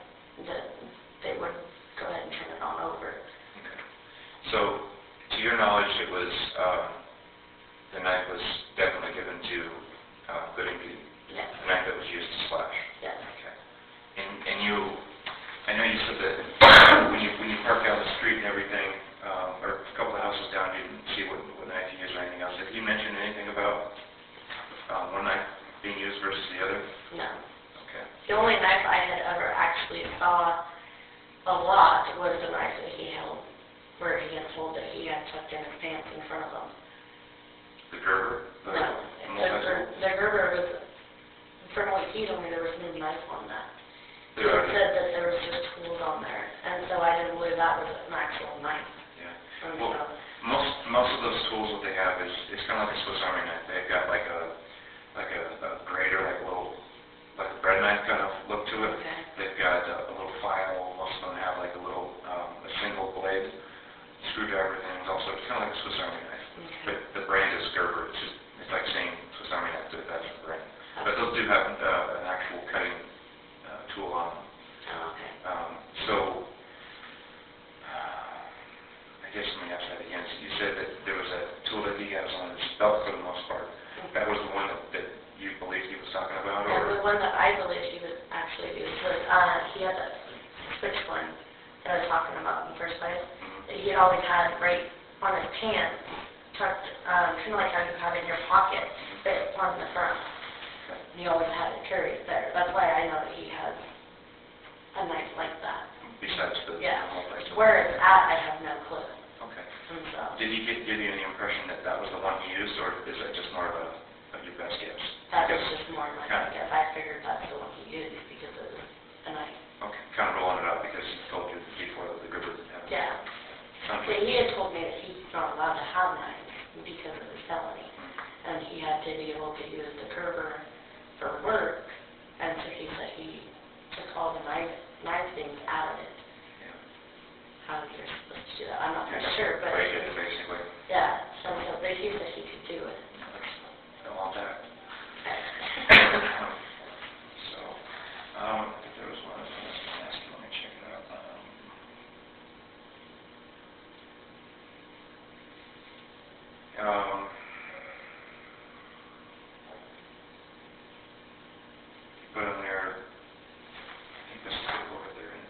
that they would go ahead and turn it on over. Okay. So, to your knowledge, it was, the knife was definitely given to Gooding Pete? Yes. The knife that was used to slash? Yes. Okay. And you, I know you said that when you parked down the street and everything, or a couple of houses down, you didn't see what knife you used or anything else. Have you mentioned anything about one knife being used versus the other? No. Okay. The only knife I had ever actually saw a lot was the knife that he held, where he had told that he had tucked in his pants in front of him. The Gerber? No. The Gerber was, from what he told me, there was no knife on that. He said that there was just tools on there, and so I didn't believe that was an actual knife. Yeah. Well, most of those tools that they have is it's kind of like a Swiss Army knife. They've got like a grater, like a bread knife kind of look to it. Okay. They've got a little file. Most of them have like a little a single blade screwdriver thing. Also, it's kind of like a Swiss Army knife. Okay. But the brand is Gerber. It's like saying Swiss Army knife, but that's the brand. But those do have an actual cutting tool on them. Oh, okay. So, I guess let me ask that again. So you said that there was a tool that he has on his belt for the most part. That was the one that you believed he was talking about? Yeah, or? the one that I believed he would actually use was, he had that switch one that I was talking about in the first place. That he had always had right on his pants, tucked, kind of like how you have in your pocket, but on the front. And he always had it carried there. That's why I know that he has a knife like that. Besides the multi-tool. Where it's at, I have no clue. Okay. And so. Did he give you any impression that that was the one he used, or is that just more of your best guess? That was just more of my best guess. I figured that's the one he used because it was a knife. Okay. Kind of rolling it out because he told you before that the Gerber didn't have it. Yeah. But he had told me that he's not allowed to have knives because of his felony. And he had to be able to use the Gerber for work, and so he said he took all the knife things out of it. Yeah. How you're supposed to do that, I'm not quite sure, but break it, basically. Yeah, so but he said he could do it. I want that. So, I think there was one other thing I was going to ask you. Let me check it out. Put in there, I think this is over there, and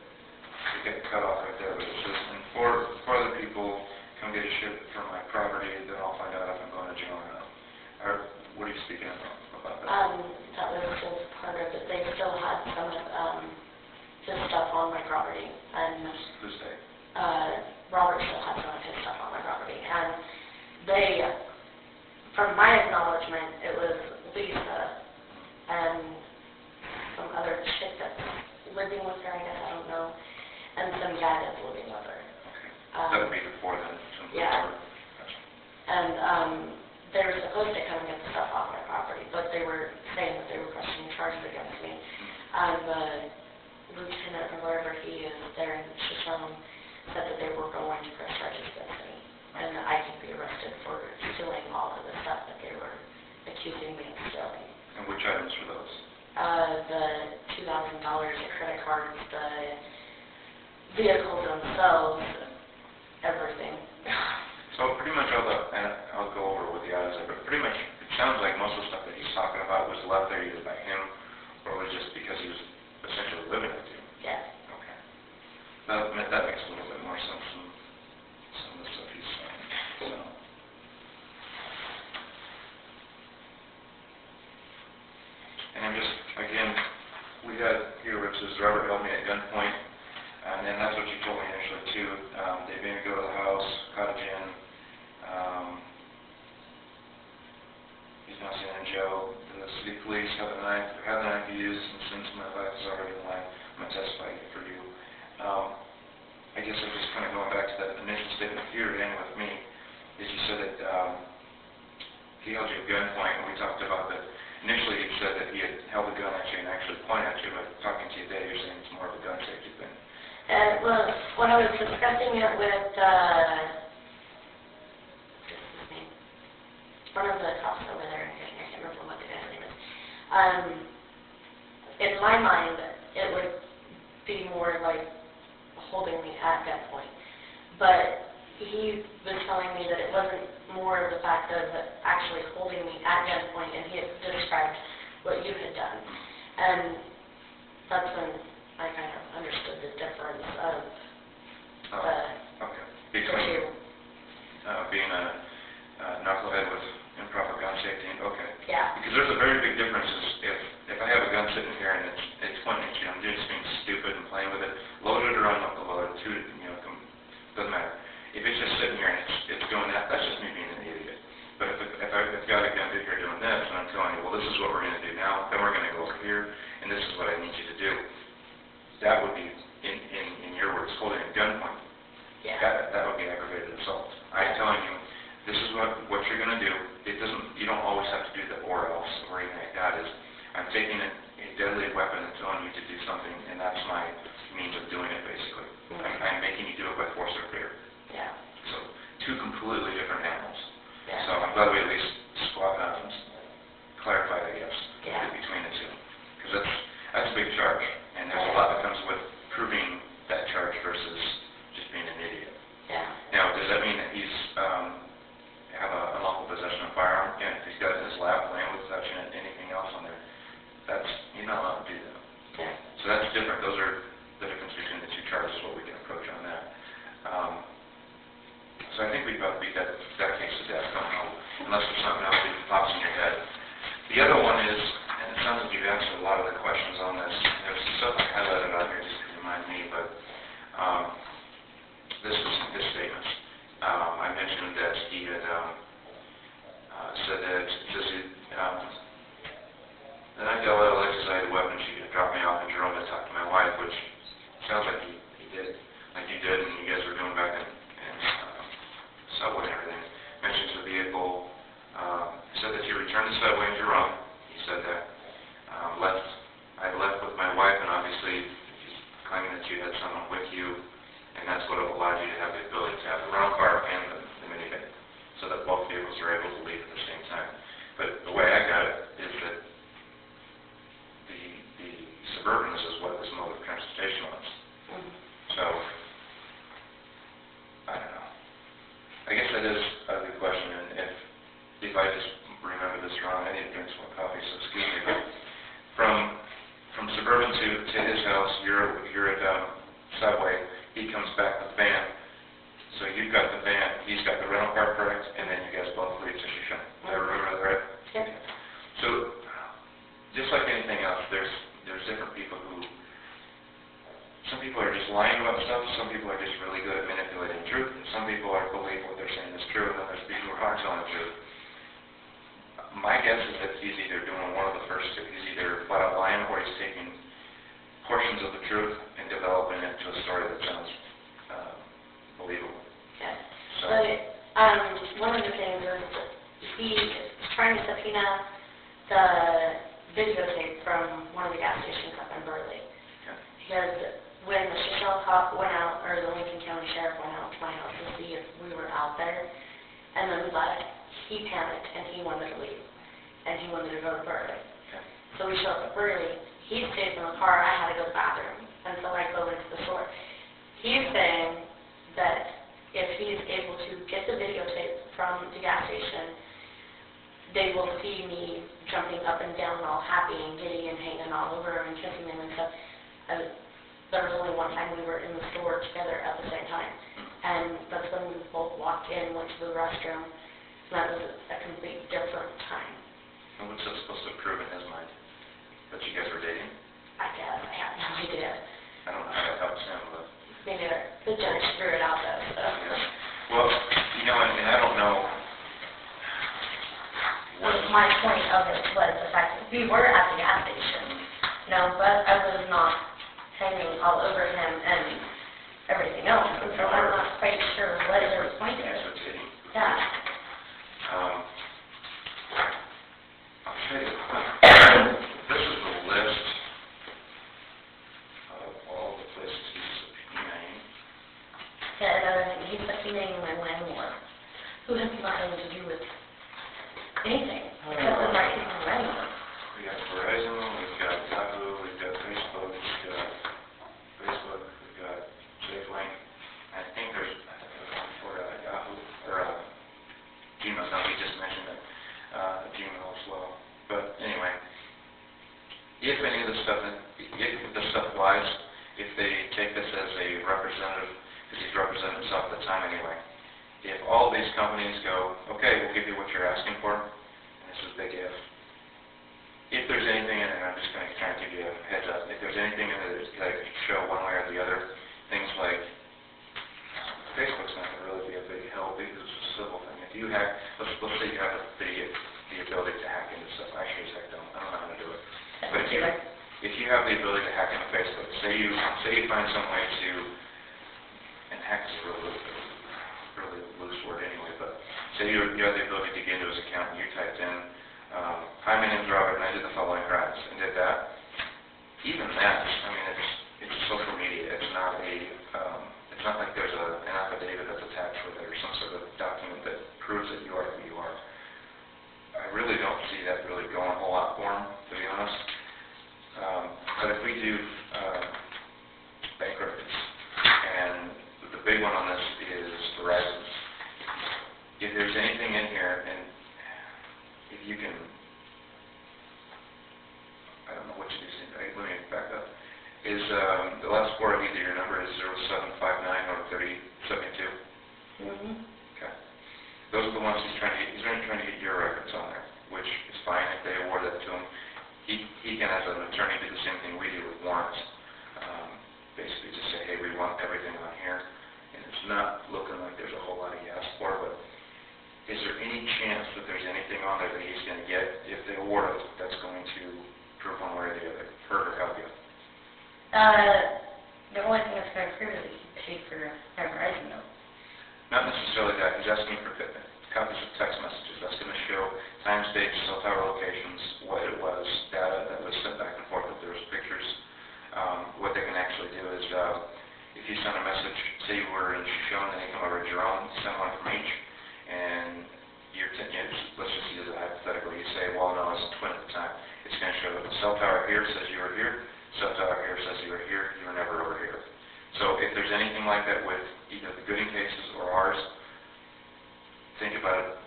you get cut off right there, but it says, and four other people come get a ship from my property, then I'll find out if I'm going to jail or not. Or, what are you speaking about that? That was just part of it. They still had some of his stuff on my property, and Who's they? Robert still had some of his stuff on my property, and they, from my acknowledgement, it was Lisa and some other chick that's living with her, I guess, I don't know, and some guy that's living with her. Okay. That would be the four then? Yeah. Gotcha. And they were supposed to come and get the stuff off my property, but they were saying that they were pressing charges against me. And the lieutenant or wherever he is there in Shoshone said that they were going to press charges against me, and that I could be arrested for stealing all of the stuff that they were accusing me of stealing. And which items were those? The $2,000, the credit cards, the vehicles themselves, everything. So pretty much and I'll go over with the items, but pretty much it sounds like most of the stuff that he's talking about was left there either by him or was just because he was essentially living with you. Yes. Okay. That makes a little bit more sense And I'm just, again, we had here where it says Robert held me at gunpoint, and then that's what you told me initially too. They made me go to the house, cottage inn. He's now sitting in jail. The city police had the knife used, and since my life is already in line, I'm going to testify for you. I guess I'm just kind of going back to that initial statement here again with me, is you said that he held you at gunpoint, and we talked about that. Initially, he said that he had held a gun at you and actually pointed at you, but talking to you today, you're saying it's more of a gun safety thing. Well, when I was discussing it with one of the cops over there, I can't remember what the guy's name is, in my mind, it would be more like holding me at gunpoint. But he was telling me that it wasn't more of the fact of actually holding me at gunpoint, and he had described what you had done. And that's when I kind of understood the difference of the between being a knucklehead with improper gun safety. Okay. Yeah. Because there's a very big difference. If I have a gun sitting here and it's pointing at you, I'm just being stupid and playing with it, loaded or unloaded, doesn't matter. If it's just sitting here and it's doing that, that's just me being an idiot. But if I've got a gun sitting here doing this, and I'm telling you, well, this is what we're going to do now, then we're going to go over here, and this is what I need you to do. That would be, in your words, holding a gunpoint. Yeah. That would be aggravated assault. I'm telling you, this is what you're going to do. You don't always have to do the or else or anything like that. I'm taking a deadly weapon and telling you to do something, and that's my means of doing it, basically. Mm-hmm. I'm making you do it by force or fear. Yeah. So, two completely different animals. Yeah. So I'm glad we at least clarified, I guess, yeah. between the two. Because that's a big charge, and there's a lot that comes with proving that charge versus just being an idiot. Yeah. Now, does that mean that he's have a unlawful possession of a firearm? Yeah, if he's got it in his lap playing with touching it, anything else on there, he's not allowed to do that. Yeah. So that's different. Those are the difference between the two charges, what we can approach on that. So I think we've about beat that case to death. I don't know, unless there's something else that pops in your head. The other one is, and it sounds like you've answered a lot of the questions on this. There's some stuff I highlighted on here just to remind me, but this statement. I mentioned that he had said that the night Della Lin Heath decided the weapon, she could drop me off in Jerome to talk to my wife, which sounds like he did, like you did, and you guys were doing back in subway and everything. Mentions the vehicle. Said that you returned to subway in Jerome. He said that I left with my wife, and obviously he's claiming that you had someone with you, and that's what allowed you to have the ability to have the rental car and the minivan, so that both vehicles are able to leave at the same time. But the way I got it is that the Suburban is what this mode of transportation was. Mm-hmm. So, I don't know. I guess that is a good question, and if I just remember this wrong, I need to drink some more coffee, so excuse me, but from Suburban to his house, you're at Subway, he comes back with the van, so you've got the van, he's got the rental car, correct, and then you guys both leave to Shoshone. Do I remember that right? Yeah. So, just like anything else, there's different people who, some people are just lying about stuff, some people are just really good at manipulating truth, and some people believe what they're saying is true, and then there's people who aren't telling the truth. My guess is that he's either doing one of the first two. He's either flat out lying, or he's taking portions of the truth and developing it to a story that sounds believable. Okay. So, one of the things is he's trying to subpoena the videotape from one of the gas stations up in Burley. okay. Because when the Shoshone cop went out, or the Lincoln County Sheriff went out to my house to see if we were out there, and then we left, he panicked and he wanted to leave. And he wanted to go to Burley. Okay. So we showed up at Burley. He stays in the car. I had to go to the bathroom. And so I go into the store. He's saying that if he's able to get the videotape from the gas station, they will see me jumping up and down all happy and giddy and hanging all over him and kissing him and stuff. There was only one time we were in the store together at the same time. And that's when we both walked in, went to the restroom. And that was a complete different time. And what's that supposed to prove in his mind? that you guys were dating? I guess, I have no idea. I don't know how that helps him, but... Maybe the judge threw it out though, so. Yeah. Well, you know, and I don't know what... My point of it was the fact that we were at the gas station, you know, but I was not hanging all over him and everything else, and so I'm not quite sure what his point is. Yeah. I'll tell you, this is the list of all the places he's subpoenaing. Yeah, another thing, he's subpoenaing my landlord, who has nothing to do with anything, except for my landlord. We got Verizon, we've got Yahoo, we've got Facebook, we've got SafeLink. I think there's one for Yahoo, or Gmail. No, he just mentioned it, Gmail as well. But anyway, if any of the stuff, if the stuff lies, if they take this as a representative, because he's representing himself at the time anyway, if all these companies go, okay, we'll give you what you're asking for, and this is a big if there's anything in it, I'm just going to try and give you a heads up, if there's anything in it that could show one way or the other, things like Facebook's not going to really be a big help because it's a civil thing. If you hack, let's say you have the ability to hack into stuff. I sure as heck don't. I don't know how to do it. But if you have the ability to hack into Facebook, say you find some way to, and hack is a really loose word anyway, but say you have the ability to get into his account and you typed in, hi, my name's Robert and I did the following crimes, and did that. Even that, I mean, it's social media. It's not like there's an affidavit that's attached with it or some sort of document that proves that you are who you are. I really don't see that really going a whole lot for him, to be honest. But if we do bankruptcies, and the big one on this is Verizon. If there's anything in here, and if you can, I don't know what you do, let me back up, is the last four of either your number is 0759 or 3072? Mm-hmm. Okay. Those are the ones he's trying to get your records on there, which is fine if they award that to him. He can, as an attorney, do the same thing we do with warrants. Basically just say, hey, we want everything on here, and it's not looking like there's a whole lot he asked for, but is there any chance that there's anything on there that he's going to get, if they award it, that's going to prove one way or the other, hurt or help you? The only thing that's going to prove is that he paid for my Verizon bill. Not necessarily that. He's asking for copies of text messages. That's going to show times, dates, cell tower locations, what it was, data that was sent back and forth, if there was pictures. What they can actually do is, if you send a message, say you were in Shoshone, then you come over to Jerome, send one from each, and let's just use it hypothetically. You say, well, no, I was a twin at the time. It's going to show that the cell tower here says you were here, cell tower here says you were here, you were never over here. So if there's anything like that with either the Gooding cases or ours, think about it,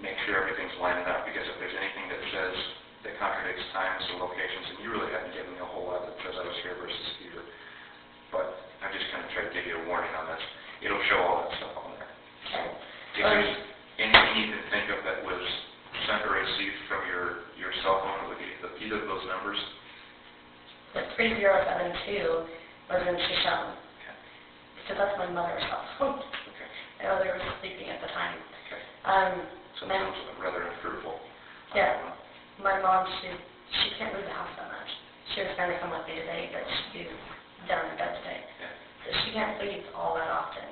make sure everything's lining up, because if there's anything that says, that contradicts times or locations, and you really haven't given me a whole lot that says I was here versus here, but I'm just going to try to give you a warning on this. It'll show all that stuff on there. So if there's anything you can think of that was sent or received from your cell phone with either of those numbers? The 3072 was in Shoshone. Okay. So that's my mother's cell phone. Okay. I know they were sleeping at the time. Okay. So it sounds rather unfruitful. Yeah. My mom, she can't leave the house that much. She was going to come with me today, but she's down in bed today. Yeah. So she can't leave all that often.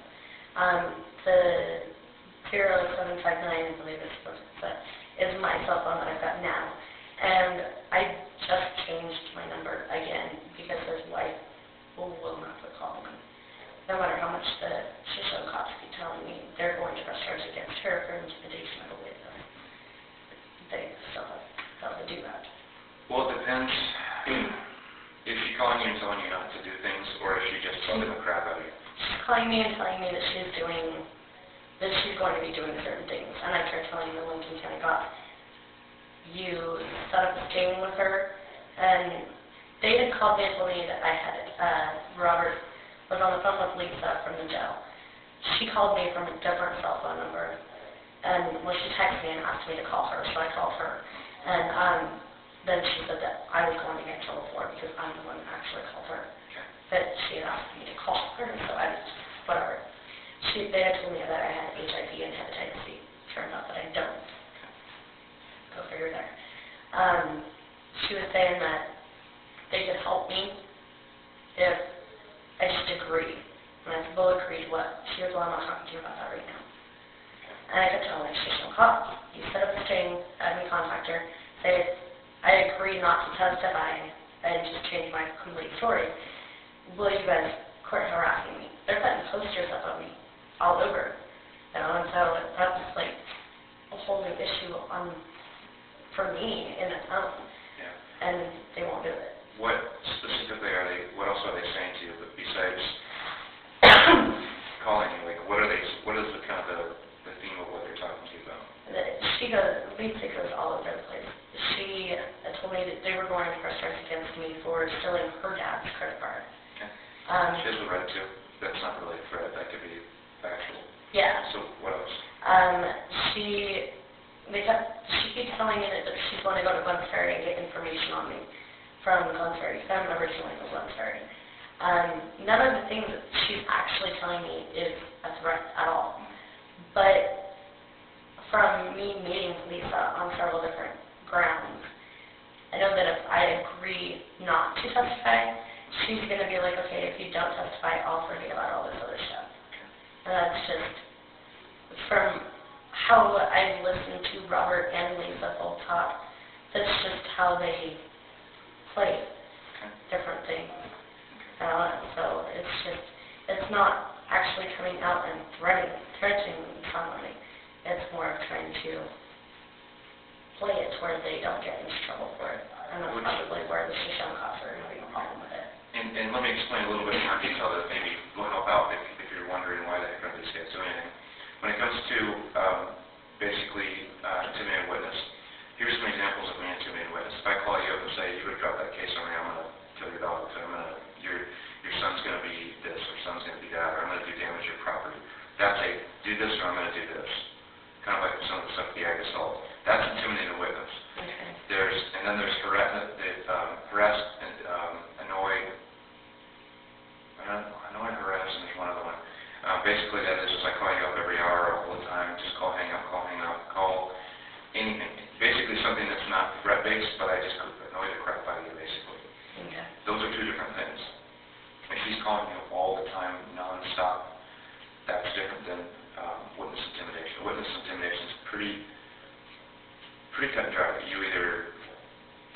The 0759, I believe is my cell phone that I've got now. And I just changed my number again because his wife will not quit calling me. No matter how much the Shoshone cops keep telling me, they're going to press charges against her for intimidation, I believe. They still have to do that. Well, it depends. Is she calling you and telling you not to do things, or is she just bugging the crap out of you? She's calling me and telling me that she's going to be doing certain things. And I tried telling the Lincoln County cops, you set up a sting with her, and they had called me and told me that I had Robert was on the phone with Lisa from the jail. She called me from a different cell phone number, and she texted me and asked me to call her, so I called her. And then she said that I was going to get in trouble for it because I'm the one that actually called her. Okay. That she had asked me to call her, so I just, whatever. They had told me that I had HIV and hepatitis C. Turns out that I don't. Go figure there. She was saying that they could help me if I just agreed. And I said, well, agreed what? She goes, well, I'm not talking to you about that right now. And I kept telling her, she should call. You set up a string, have me contact her, say, I agree not to testify and just change my complete story. Will you guys quit harassing me? They're putting posters up of me all over. You know, and so that's like a whole new issue for me in its own. Yeah. And they won't do it. What specifically what else are they saying to you, but besides calling you? Like, what is the kind of the theme of what they're talking to you about? Lisa goes all over the place. She told me that they were going to press charges against me for stealing her dad's credit card. Okay. She has the right to. That's not really a threat. That could be factual. Yeah. So what else? She keeps telling me that she's going to go to Glen Ferry and get information on me from Glen Ferry. I'm originally from Glen Ferry. None of the things that she's actually telling me is a threat at all. But from me meeting Lisa on several different grounds, I know that if I agree not to testify, she's going to be like, okay, if you don't testify, I'll forget about all this other stuff. And that's just, from how I've listened to Robert and Lisa both talk, that's just how they play different things. So it's not actually coming out and threatening somebody. It's more of trying to play it to where they don't get into trouble for it. And that's probably where the Shoshone cops are having a problem with it. And let me explain a little bit more detail that maybe will help out if you're wondering why the heck are these guys doing anything. When it comes to basically intimidating witness, here's some examples of me intimidating witness. If I call you up and say, you would drop that case on me, I'm going to kill your dog, so your son's going to be this, or son's going to be that, or I'm going to do damage to your property. That's a do this or I'm going to do this. Kind of like some of the stuff the ag assault. That's intimidating a witness. Okay. And then there's harass and annoy, harass, and there's one other one. Basically, that is I call you up every hour all the time, just call, hang up, call anything. Basically something that's not threat-based, but I just annoy the crap out of you, basically. Okay. Those are two different things. If she's calling you all the time, non-stop, that's different than witness intimidation. Witness intimidation is pretty cut and dry. You either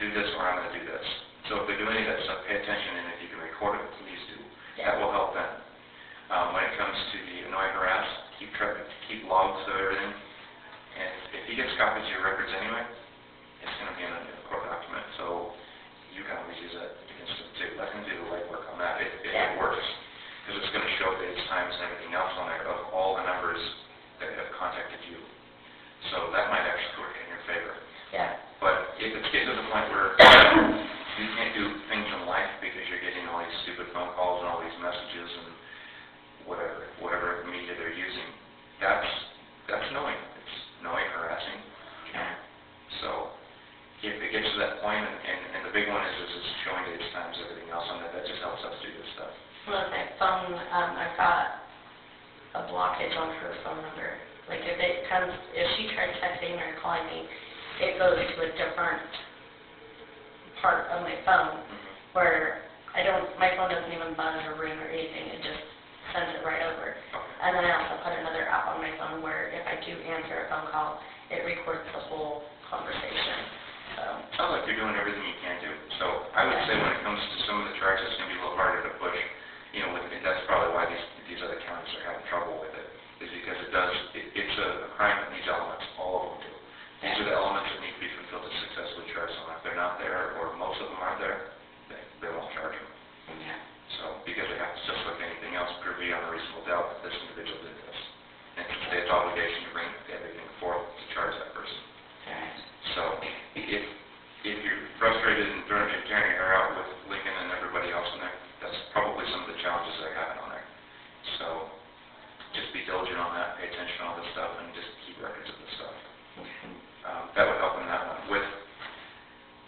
do this or I'm going to do this. So if they're doing any of that stuff, pay attention, and if you can record it, please do. Yeah. That will help them. When it comes to the annoy and harass, keep logs of everything. And if he gets copies of your records anyway, it's going to be in a court document. So you can always use that against him too. Let him do the legwork on that if it works. Because it's going to show dates, times, and everything else on there of all the numbers that have contacted you. So that might actually work in your favor. Yeah. But if it's getting to the point where you can't do things in life because you're getting all these stupid phone calls and all these messages and whatever media they're using, that's annoying. It's annoying, harassing. Yeah. So if it gets to that point, and the big one is showing dates, times, everything else on that just helps us do this stuff. Well, my phone, I've got a blockage on her phone number. Like if she tries texting or calling me, it goes to a different part of my phone where my phone doesn't even buzz or ring or anything. It just sends it right over. And then I also put another app on my phone where if I do answer a phone call, it records the whole conversation. So. Sounds like you're doing everything you can do. So I would say when it comes to some of the charges, it's going to be a little harder to push. That's probably why these other counties are having trouble with it, is because it's a crime that needs elements. All of them do. These are the elements that need to be fulfilled to successfully charge someone. If they're not there, or most of them aren't there, they won't charge them. Yeah. So, because they have to, just like anything else, prove beyond a reasonable doubt that this individual did this. And it's the state's obligation to bring everything forth to charge that person. Right. So, if you're frustrated and tearing your hair out with Lincoln and everybody else in there, that's probably some of the challenges they're having on there. So, just be diligent on that, pay attention to all this stuff, and just keep records of this stuff. That would help in that one.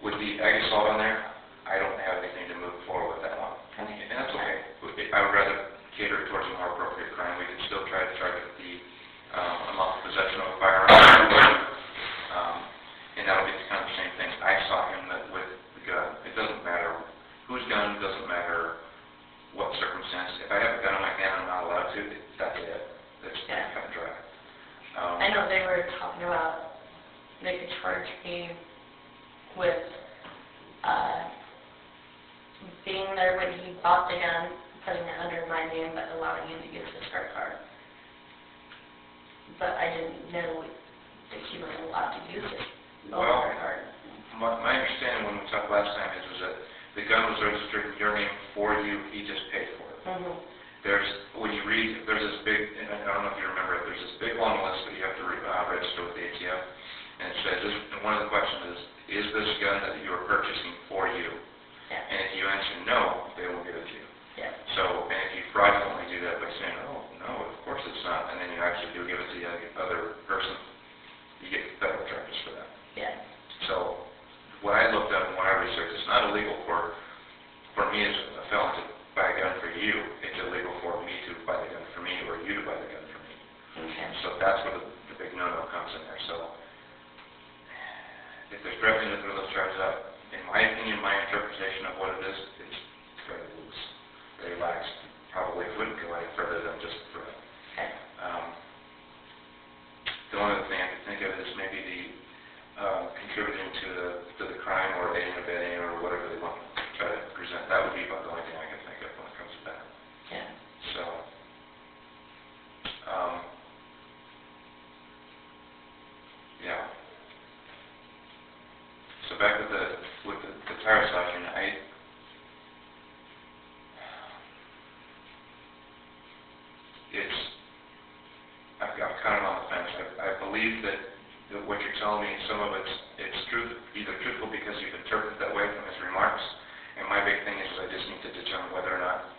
With the assault on there, I don't have anything to move forward with that one. Okay. And that's okay. I would rather cater it towards a more appropriate crime. We can still try to target the unlawful possession of a firearm. And that'll be kind of the same thing. I saw him with the gun. It doesn't matter whose gun, it doesn't matter what circumstance. If I have a gun in my hand, I'm not allowed to. That's it. That's cut and dry. I know they were talking about they could charge me with being there when he bought the gun, putting it under my name, but allowing him to use his credit card. But I didn't know that he was allowed to use his credit card. My understanding when we talked last time is that the gun was registered in your name for you, he just paid for it. When you read, there's this big, and I don't know if you remember it, there's this big long list that you have to register with the ATF, and it says, and one of the questions is this gun that you are purchasing for you? And if you answer no, they will give it to you. So, and if you fraudulently do that by saying, oh, no, of course it's not, and then you actually do give it to the other person, you get federal charges for that. So, what I looked up and what I researched, it's not illegal for me as a felon to buy a gun for you. It's illegal for me to buy the gun for me or you to buy the gun for me. So that's where the big no-no comes in there. So, if there's directly to throw those charges out, in my opinion, my interpretation of what it is, it's very loose, very lax. Probably wouldn't go any further than just threat. The only other thing I could think of is maybe the contributing to the crime or aiding or abetting or whatever they want to try to present. That would be about the only thing I can think of when it comes to that. So, So back with the tire slashing, I'm kind of on the fence. I believe that what you're telling me, some of it's either truthful because you've interpreted that way from his remarks, and my big thing is I just need to determine whether or not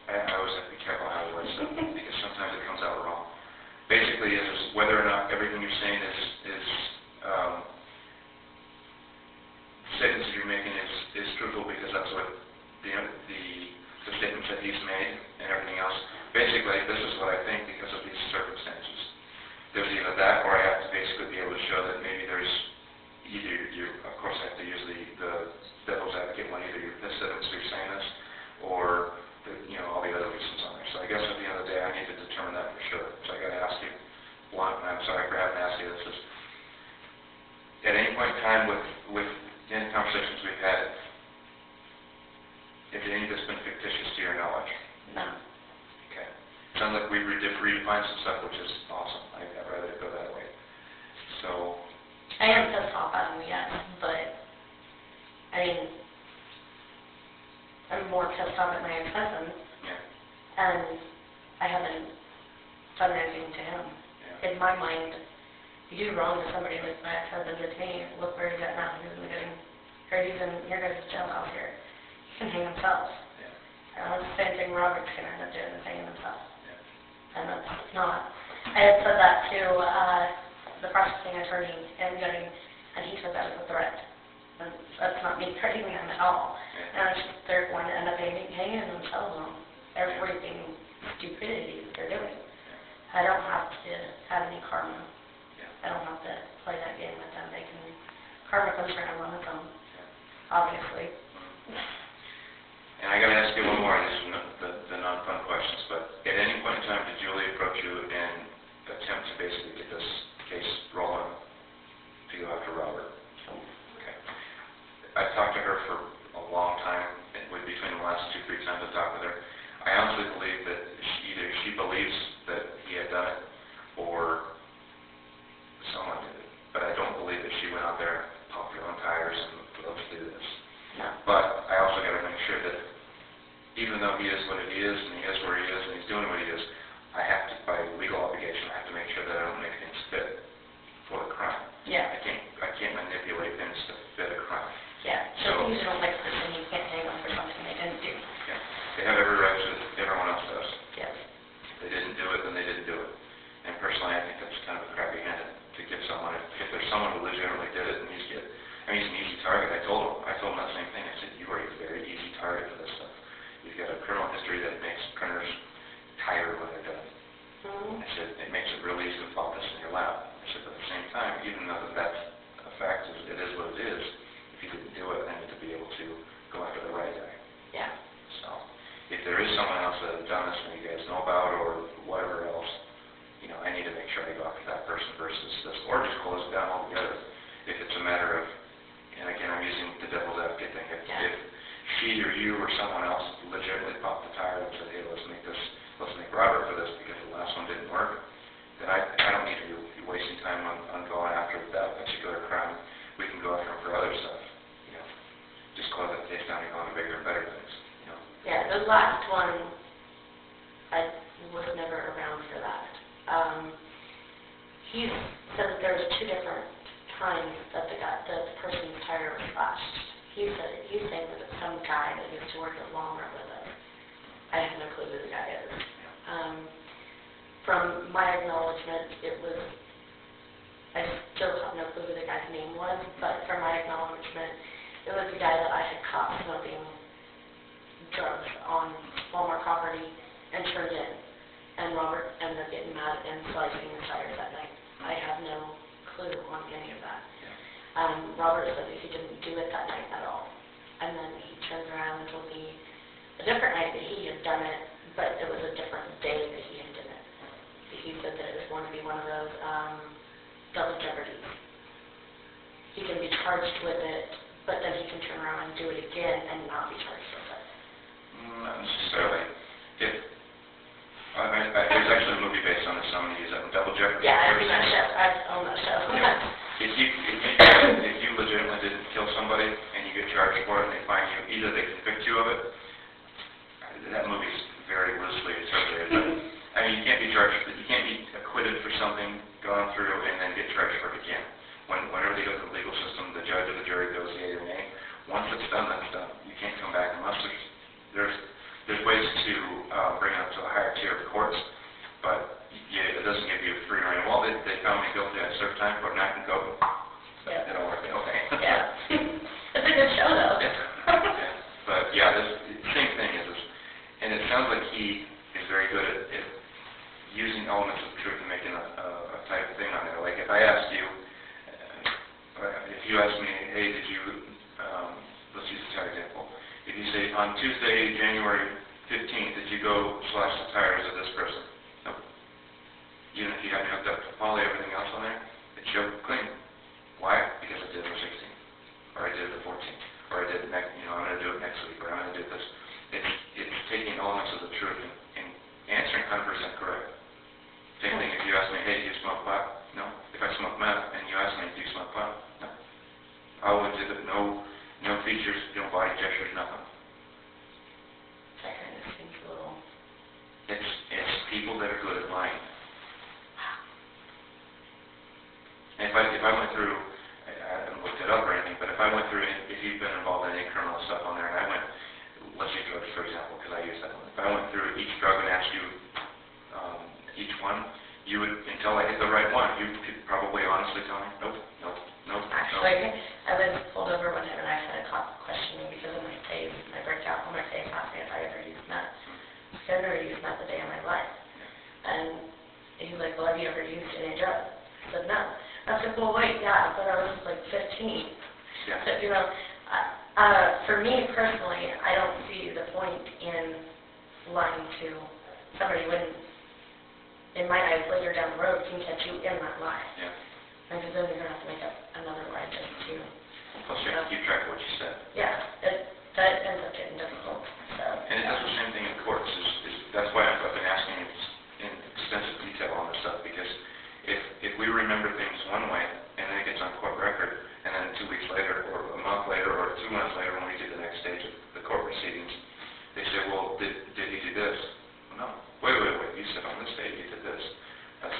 I always have to be careful how I word something because sometimes it comes out wrong. Basically, is whether or not everything you're saying is statements that you're making is truthful because that's what the statements that he's made and everything else. Basically, this is what I think because of these circumstances. There's either that or I have to basically be able to show that maybe there's of course I have to use the devil's advocate one, either you're pissed at him so you're saying this, or all the other reasons on there. So I guess at the end of the day I need to determine that for sure. So I got to ask you, one, and I'm sorry for having to ask you this, is at any point in time with any conversations we've had, if any of this been fictitious to your knowledge? No. Okay. Sounds like we've redefined some stuff, which is awesome. I'd rather it go that way. So. I am pissed off at him, yes, but I mean, I'm more pissed off at my ex-husband, and I haven't done anything to him. In my mind, you do wrong to somebody like my ex-husband did to me. Look where he's at now. He's in your guys' jailhouse here. He can hang himself. The same thing Robert's going to end up doing, is hanging himself. And that's not. I had said that to the prosecuting attorney and he said that was a threat. And that's not me threatening him at all. And they're going to end up hanging themselves on everything stupidity that they're doing. I don't have to have any karma. I don't have to play that game with them. Karma comes around on its own, obviously. And I got to ask you one more. These are the non-fun questions, but at any point in time did Julie approach you and attempt to basically get this case rolling to go after Robert? Okay. I talked to her for a long time, between the last 2-3 times I talked with her. I honestly believe that either she believes that he had done it or someone did it. But I don't believe that she went out there and popped her own tires and let's do this. No. But I also got to make sure that even though he is what he is and he is where he is and he's doing what he is, I have to, by legal obligation, I have to make sure that I don't make things fit for the crime. I can't manipulate things to fit a crime. So things you don't like person, you can't hang them for something they didn't do. They have every right to, everyone else does. If they didn't do it, then they didn't do it. And personally, I think that's kind of a crappy hand to give someone if there's someone who legitimately did it and he's an easy target. I told him that same thing. I said, you are a very easy target for this stuff. You've got a criminal history that makes printers tired when they're done. I said, it makes it real easy to plop this in your lap. I said, but at the same time, even though that's a fact, it is what it is, if you didn't do it, I need to be able to go after the right guy. Yeah. So, if there is someone else that has done this and you guys know about or whatever else, I need to make sure I go after that person versus this, or just close it down altogether. If it's a matter of, and again, I'm using the devil's advocate thing, if she or you or someone else legitimately popped the tire and said, hey, let's make Robert for this because the last one didn't work, then I don't need to be wasting time on going after that particular crime. We can go after him for other stuff. Just close that case down and go on to bigger and better things. Yeah, the last one, I was never around for that. He said that there was 2 different times that the person's tire was slashed. He's saying that it's some guy that used to work at Walmart with us. I have no clue who the guy is. From my acknowledgement, I still have no clue who the guy's name was, but from my acknowledgement, it was the guy that I had caught smoking drugs on Walmart property and turned in. And Robert ended up getting mad and slicing his tires that night. I have no clue on any of that. Robert said that he didn't do it that night at all. And then he turned around and told me a different night that he had done it, but it was a different day that he had done it. He said that it was going to be one of those double jeopardies. He can be charged with it, but then he can turn around and do it again and not be charged with it. Not necessarily. There's actually a movie based on this. I'm going to use that in Double Jeopardy. Yeah, I've seen that show. I've owned that show. If you legitimately didn't kill somebody and you get charged for it and they find you, either they convict you of it. That movie's very loosely interpreted, but you can't be charged. You can't be acquitted for something, gone through, and then get charged for it again. Whenever they go through the legal system, the judge or the jury goes yea or nay. Once it's done, that's done. You can't come back unless there's ways to bring it up to a higher tier of courts, but it doesn't give you a free rein. Well, they found me guilty, I served time for it, and I can go. Yeah. It don't work. Okay. Yeah. It's a good show, though. Yeah. But yeah, the same thing is, and it sounds like he is very good at using elements of truth and making a type of thing on there. Like if I asked you, if you asked me, hey, did you, let's use the tire example. If you say, on Tuesday, January 15th, did you go slash the tires of this person? Nope. Even if you hadn't hooked up to poly, everything else on there, it showed clean. Why? Because I did it the 16th, or I did it the 14th, or I did it next, I'm going to do it next week, or I'm going to do this. It's taking elements of the truth and answering 100% correct. Same thing if you ask me, hey, do you smoke pot? No. If I smoke meth, and you ask me, do you smoke pot? No. I would do it, no features, no body gestures, nothing. That kind of seems a little... It's people that are good at lying. And if I went through, I haven't looked it up or anything, but if I went through, if you've been involved in any criminal stuff on there, and I went, let's use drugs for example, because I use that one. If I went through each drug and asked you each one, you would, until I hit the right one, you could probably honestly tell me, nope. Actually, I was pulled over one time and I had a cop question me because of my tape. I broke out on my tape asked me if I ever used meth. I've never used meth a day in my life. And he's like, well, have you ever used any drugs? I said, no. I said, well, wait, yeah, but I was like 15. Yeah. So, for me personally, I don't see the point in lying to somebody when, in my eyes, later down the road, can catch you in that lie. Yeah. Because then you're going to have to make up another lie just to... Plus you have to keep track of what you said. Yeah, that ends up getting difficult. So. And it does the same thing in courts. That's why I've been asking in extensive detail on this stuff, because if we remember things one way, and then it gets on court record, and then 2 weeks later, or a month later, or 2 months later, when we get to the next stage of the court proceedings, they say, well, did he do this? Well, no. Wait, you said on this date you did this. That's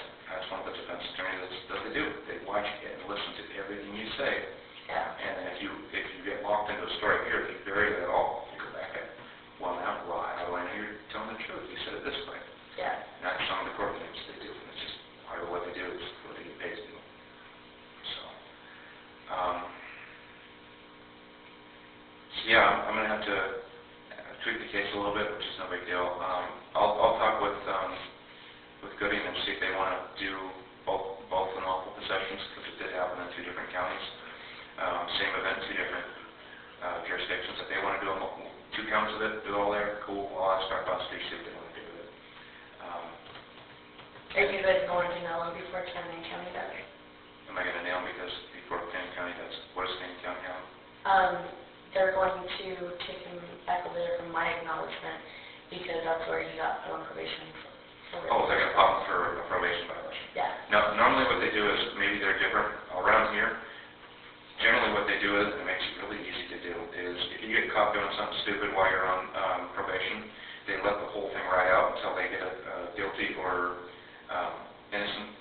one of the defense attorneys that they do. They watch it and listen to everything you say. Yeah. And then if you get locked into a story here, if you bury it at all, you go back at, well, now, how do I know you're telling the truth? You said it this way. Yeah. Not some of the court things they do. It's just part of what they do. It's what they get paid to do. Yeah, I'm going to have to tweak the case a little bit, which is no big deal. I'll talk with Gooding and see if they want to do both unlawful possessions, because it did happen in 2 different counties. Same event, 2 different jurisdictions. If they want to do 2 counts of it, do it all there, cool. I'll ask our prosecutor see what they want to do with it. Are you guys going to know them before Canyon County does? Am I going to nail them because before Canyon County does? What does Canyon County have? They're going to take him back over there from my acknowledgement, because that's where he got put on probation for Oh, they're going to file for a probation violation. Yeah. Now, normally what they do is, maybe they're different around here. Generally what they do is, and it makes it really easy to do, is if you get caught doing something stupid while you're on probation, they let the whole thing ride out until they get a guilty or innocent.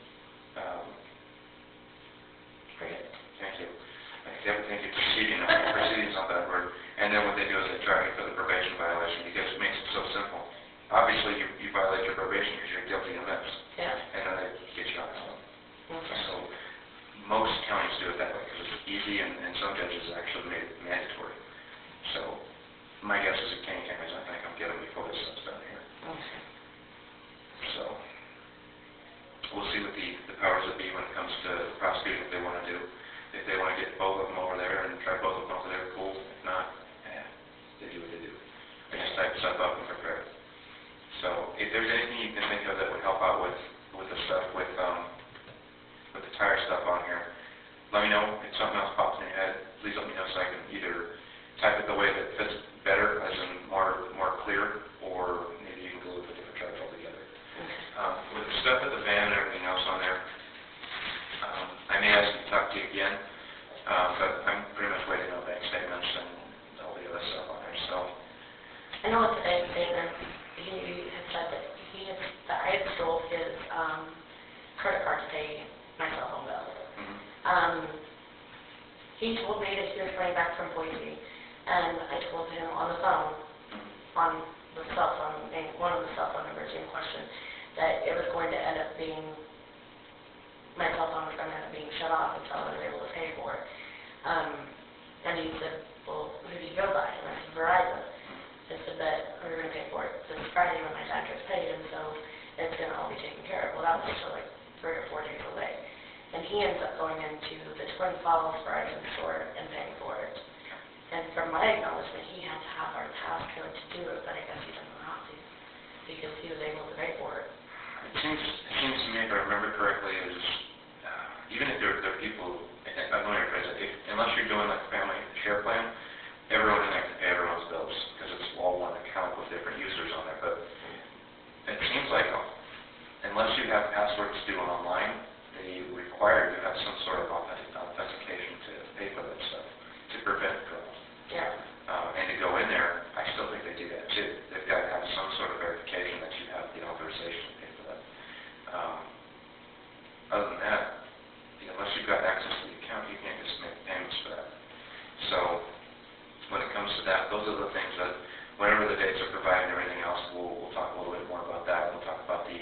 Thank you. Thank you. Proceeding's not that word. And then what they do is they charge you for the probation violation, because it makes it so simple. Obviously, you violate your probation because you're guilty of this. Yeah. And then they get you out. Okay. So most counties do it that way because it's easy, and some judges actually made it mandatory. So my guess is at Canyon County, I think I'm getting before this stuff's done here. Okay. So we'll see what the powers that be when it comes to prosecuting, what they want to do. If they want to get both of them over there and try both of them over there, cool. If not, they do what they do. They just type stuff up and prepare it. So if there's anything you can think of that would help out with the stuff, with the tire stuff on here, let me know. If something else pops in your head, please let me know so I can either type it the way that fits better, as in more clear, or maybe you can go with a different charge altogether. With the stuff with the van and everything else on there, I may ask you to talk to you again, but I'm pretty much waiting on bank statements and all the other stuff on there. So I know with the bank statement, he had said that I had stole his credit card to pay my cell phone bill. He told me that he was coming back from Boise, and I told him on the phone, on the cell phone, one of the cell phone numbers in question, that it was going to end up being, my cell phone was going to end up being shut off until I was able to pay for it. And he said, well, who do you go by? And I said, Verizon. I said that we were going to pay for it this Friday when my dad gets paid, and so it's going to all be taken care of. Well, that was still like 3 or 4 days away. And he ends up going into the Twin Falls Verizon store and paying for it. And from my acknowledgement, he had to have our passcode to do it, but I guess he doesn't have to, because he was able to pay for it. it seems to me, if I remember correctly, is even if there are people, I'm going to rephrase it, unless you're doing like a family share plan, everyone in there can pay everyone's bills because it's all one account with different users on there. But it seems like unless you have passwords to do it online, they require you have some sort of authentication to pay for that stuff to prevent fraud. Yeah. And to go in there, I still think they do that too. They've got to have some sort of verification that you have the authorization to pay for that. Other than that, unless you've got access to the account, you can't just make payments for that. So when it comes to that, those are the things that, whenever the dates are provided and everything else, we'll talk a little bit more about that. We'll talk about the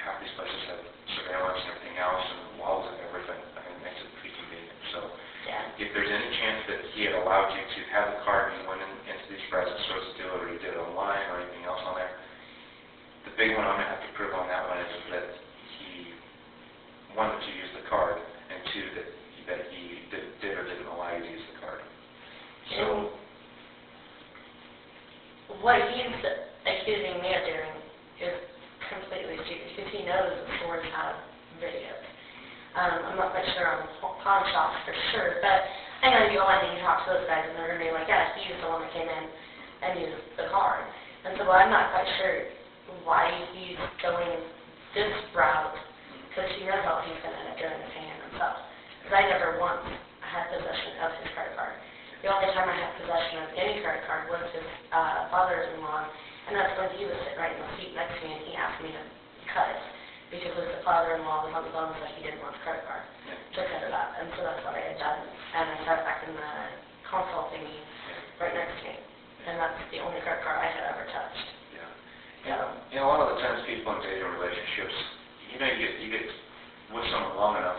half these places have surveillance and everything else, and walls and everything. I mean, it makes it pretty convenient. So if there's any chance that he had allowed you to have the card and you went into these private stores to do it, or you did it online or anything else on there, the big one I'm going to have to prove on that one is that he, one, that you used the card, and two, that he did or didn't allow you to use the card. So what he's accusing me of doing is completely stupid, because he knows the stores have videos. I'm not quite sure on pawn shops for sure, but I know you go in and you talk to those guys, and they're going to be like, yeah, he's the one that came in and used the card. And so I'm not quite sure why he's going this route, because he knows how he's going to end up doing the paying himself. Because I never once had possession of his credit card. The only time I had possession of any credit card was his father-in-law, and that's when he was sitting right in the seat next to me, and he asked me to cut it, because his father-in-law was on the phone and said he didn't want the credit card to cut it up. And so that's what I had done. And I sat back in the console thingy right next to me, and that's the only credit card I had ever touched. A lot of the times people in dating relationships, you get with someone long enough,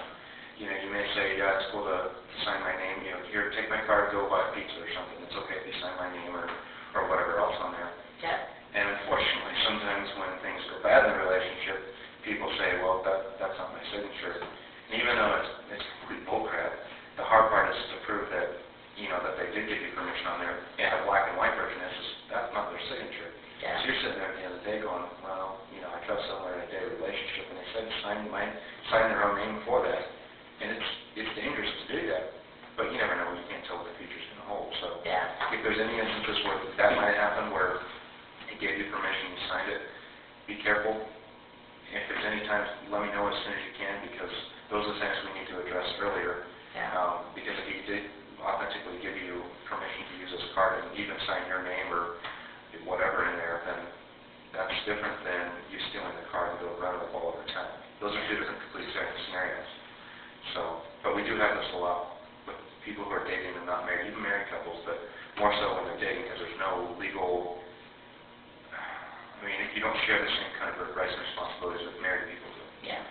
you may say, yeah, it's cool to sign my name, here, take my card, go buy a pizza or something. It's okay if you sign my name or whatever else on there. Yeah. And unfortunately, sometimes when things go bad in the relationship, people say, well, that's not my signature. And even though it's complete bullcrap, the hard part is to prove that, that they did give you permission on there. And a black and white version is just, that's not their signature. Yeah. So you're sitting there at the end of the day going, well, I trust someone in a daily relationship, and they said sign their own name for that. And it's dangerous to do that. But you never know, you can't tell what the future's going to hold. So Yeah. if there's any instances where that might happen, where he gave you permission, you signed it, be careful. If there's any times, let me know as soon as you can, because those are the things we need to address earlier. Yeah. Because if he did authentically give you permission to use this card and even sign your name or whatever in there, then that's different than you stealing the card and go running up all over town. Those are two different completely separate scenarios. So, but we do have this a lot with people who are dating and not married, even married couples, but more so when they're dating, because there's no legal, if you don't share the same kind of rights and responsibilities that married people do. Yeah.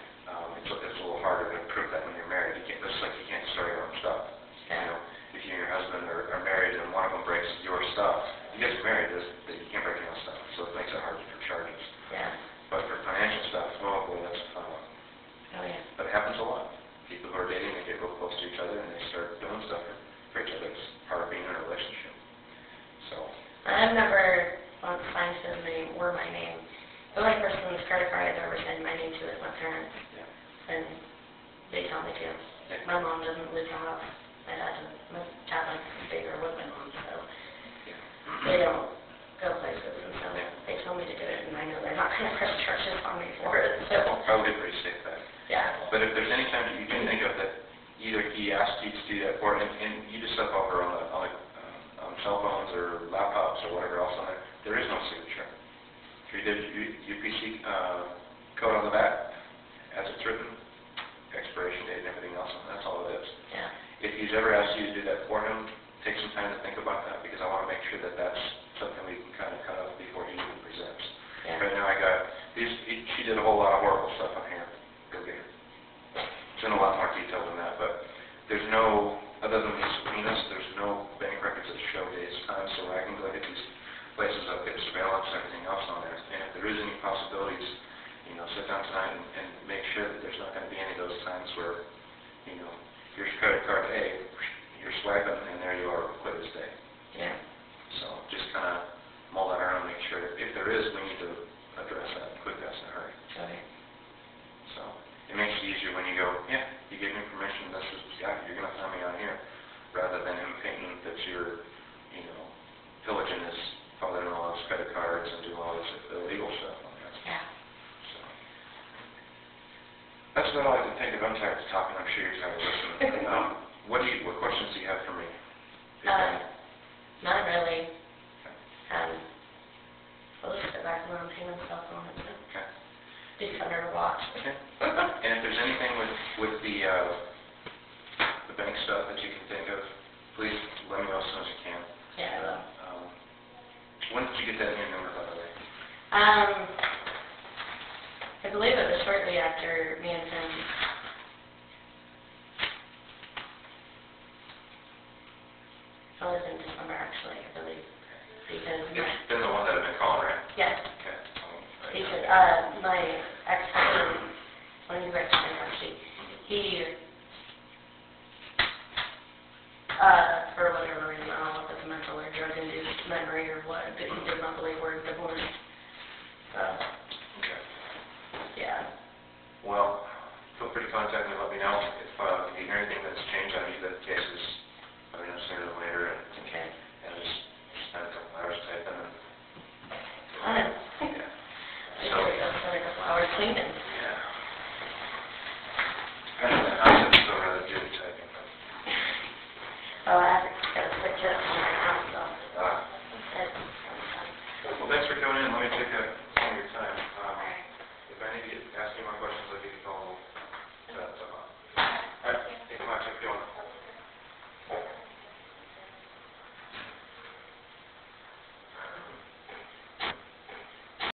It's a little harder to prove that when you're married. It's like you can't destroy your own stuff. Yeah. If you and your husband are married and one of them breaks your stuff, you guys are married, you can't break your own stuff, so it makes it harder for charges. Yeah. But for financial stuff, oh boy, that's a fun one. Oh, yeah. But it happens a lot. People who are dating, they get real close to each other and they start doing stuff for each other. It's part of being in a relationship. So. I've never signed his name or my name. The only person's credit card I've ever signed my name to is my parents. Yeah. And they tell me to. Yeah. My mom doesn't leave the house. My dad likes to stay there with my mom, so they don't go places, and so they told me to do it, and I know they're not going to press charges on me for it, so. Probably a pretty safe bet. Yeah. But if there's any time that you can think of that either he asked you to do that for, and you just stuff over on cell phones or laptops or whatever else on there is no signature. If you did UPC code on the back, as it's written, expiration date and everything else, and that's all it is. Yeah. If he's ever asked you to do that for him, take some time to think about that, because I want to make sure that that's something we can kind of cut off before he even presents. Yeah. Right now she did a whole lot of horrible stuff on here. Go get her. It's in a lot more detail than that, but there's no, other than these subpoenas, there's no bank records that show days, times, so I can go get these places up, get surveillance and everything else on there. And if there is any possibilities, sit down tonight and make sure that there's not going to be any of those times where, here's credit card A, you're swiping, and there you are, quit this day. Yeah. So just kind of mull that around, make sure if there is, we need to address that quick, that's in a hurry. Okay. So it makes it easier when you go, yeah, you gave me permission, you're going to sign me on here, rather than him thinking that you're, pillaging his father-in-law's credit cards and doing all this illegal stuff on there. Yeah. So that's about all I can think of. I'm tired of talking. I'm sure you're tired of listening. What questions do you have for me? Not really. I'll just sit back and let him pay himself on it. So. Okay. Be funner to watch. Okay. And if there's anything with the bank stuff that you can think of, please let me know as soon as you can. Yeah, I will. When did you get that new number, by the way? I believe it was shortly after me and him. It was in December, actually, I believe. Because It's been the one that I've been calling, right? yes. Okay. Because my ex-husband, when he wrecked my actually, he, for whatever reason, I don't know if it's mental or drug-induced memory or what, but he did not believe we're divorced. So, Okay. yeah. Well, feel free to contact me and let me know if you hear anything that's changed on either of the cases. Let me know sooner than later, Okay. and just spend a couple hours typing. Fine. Yeah. I usually go spend a couple hours cleaning.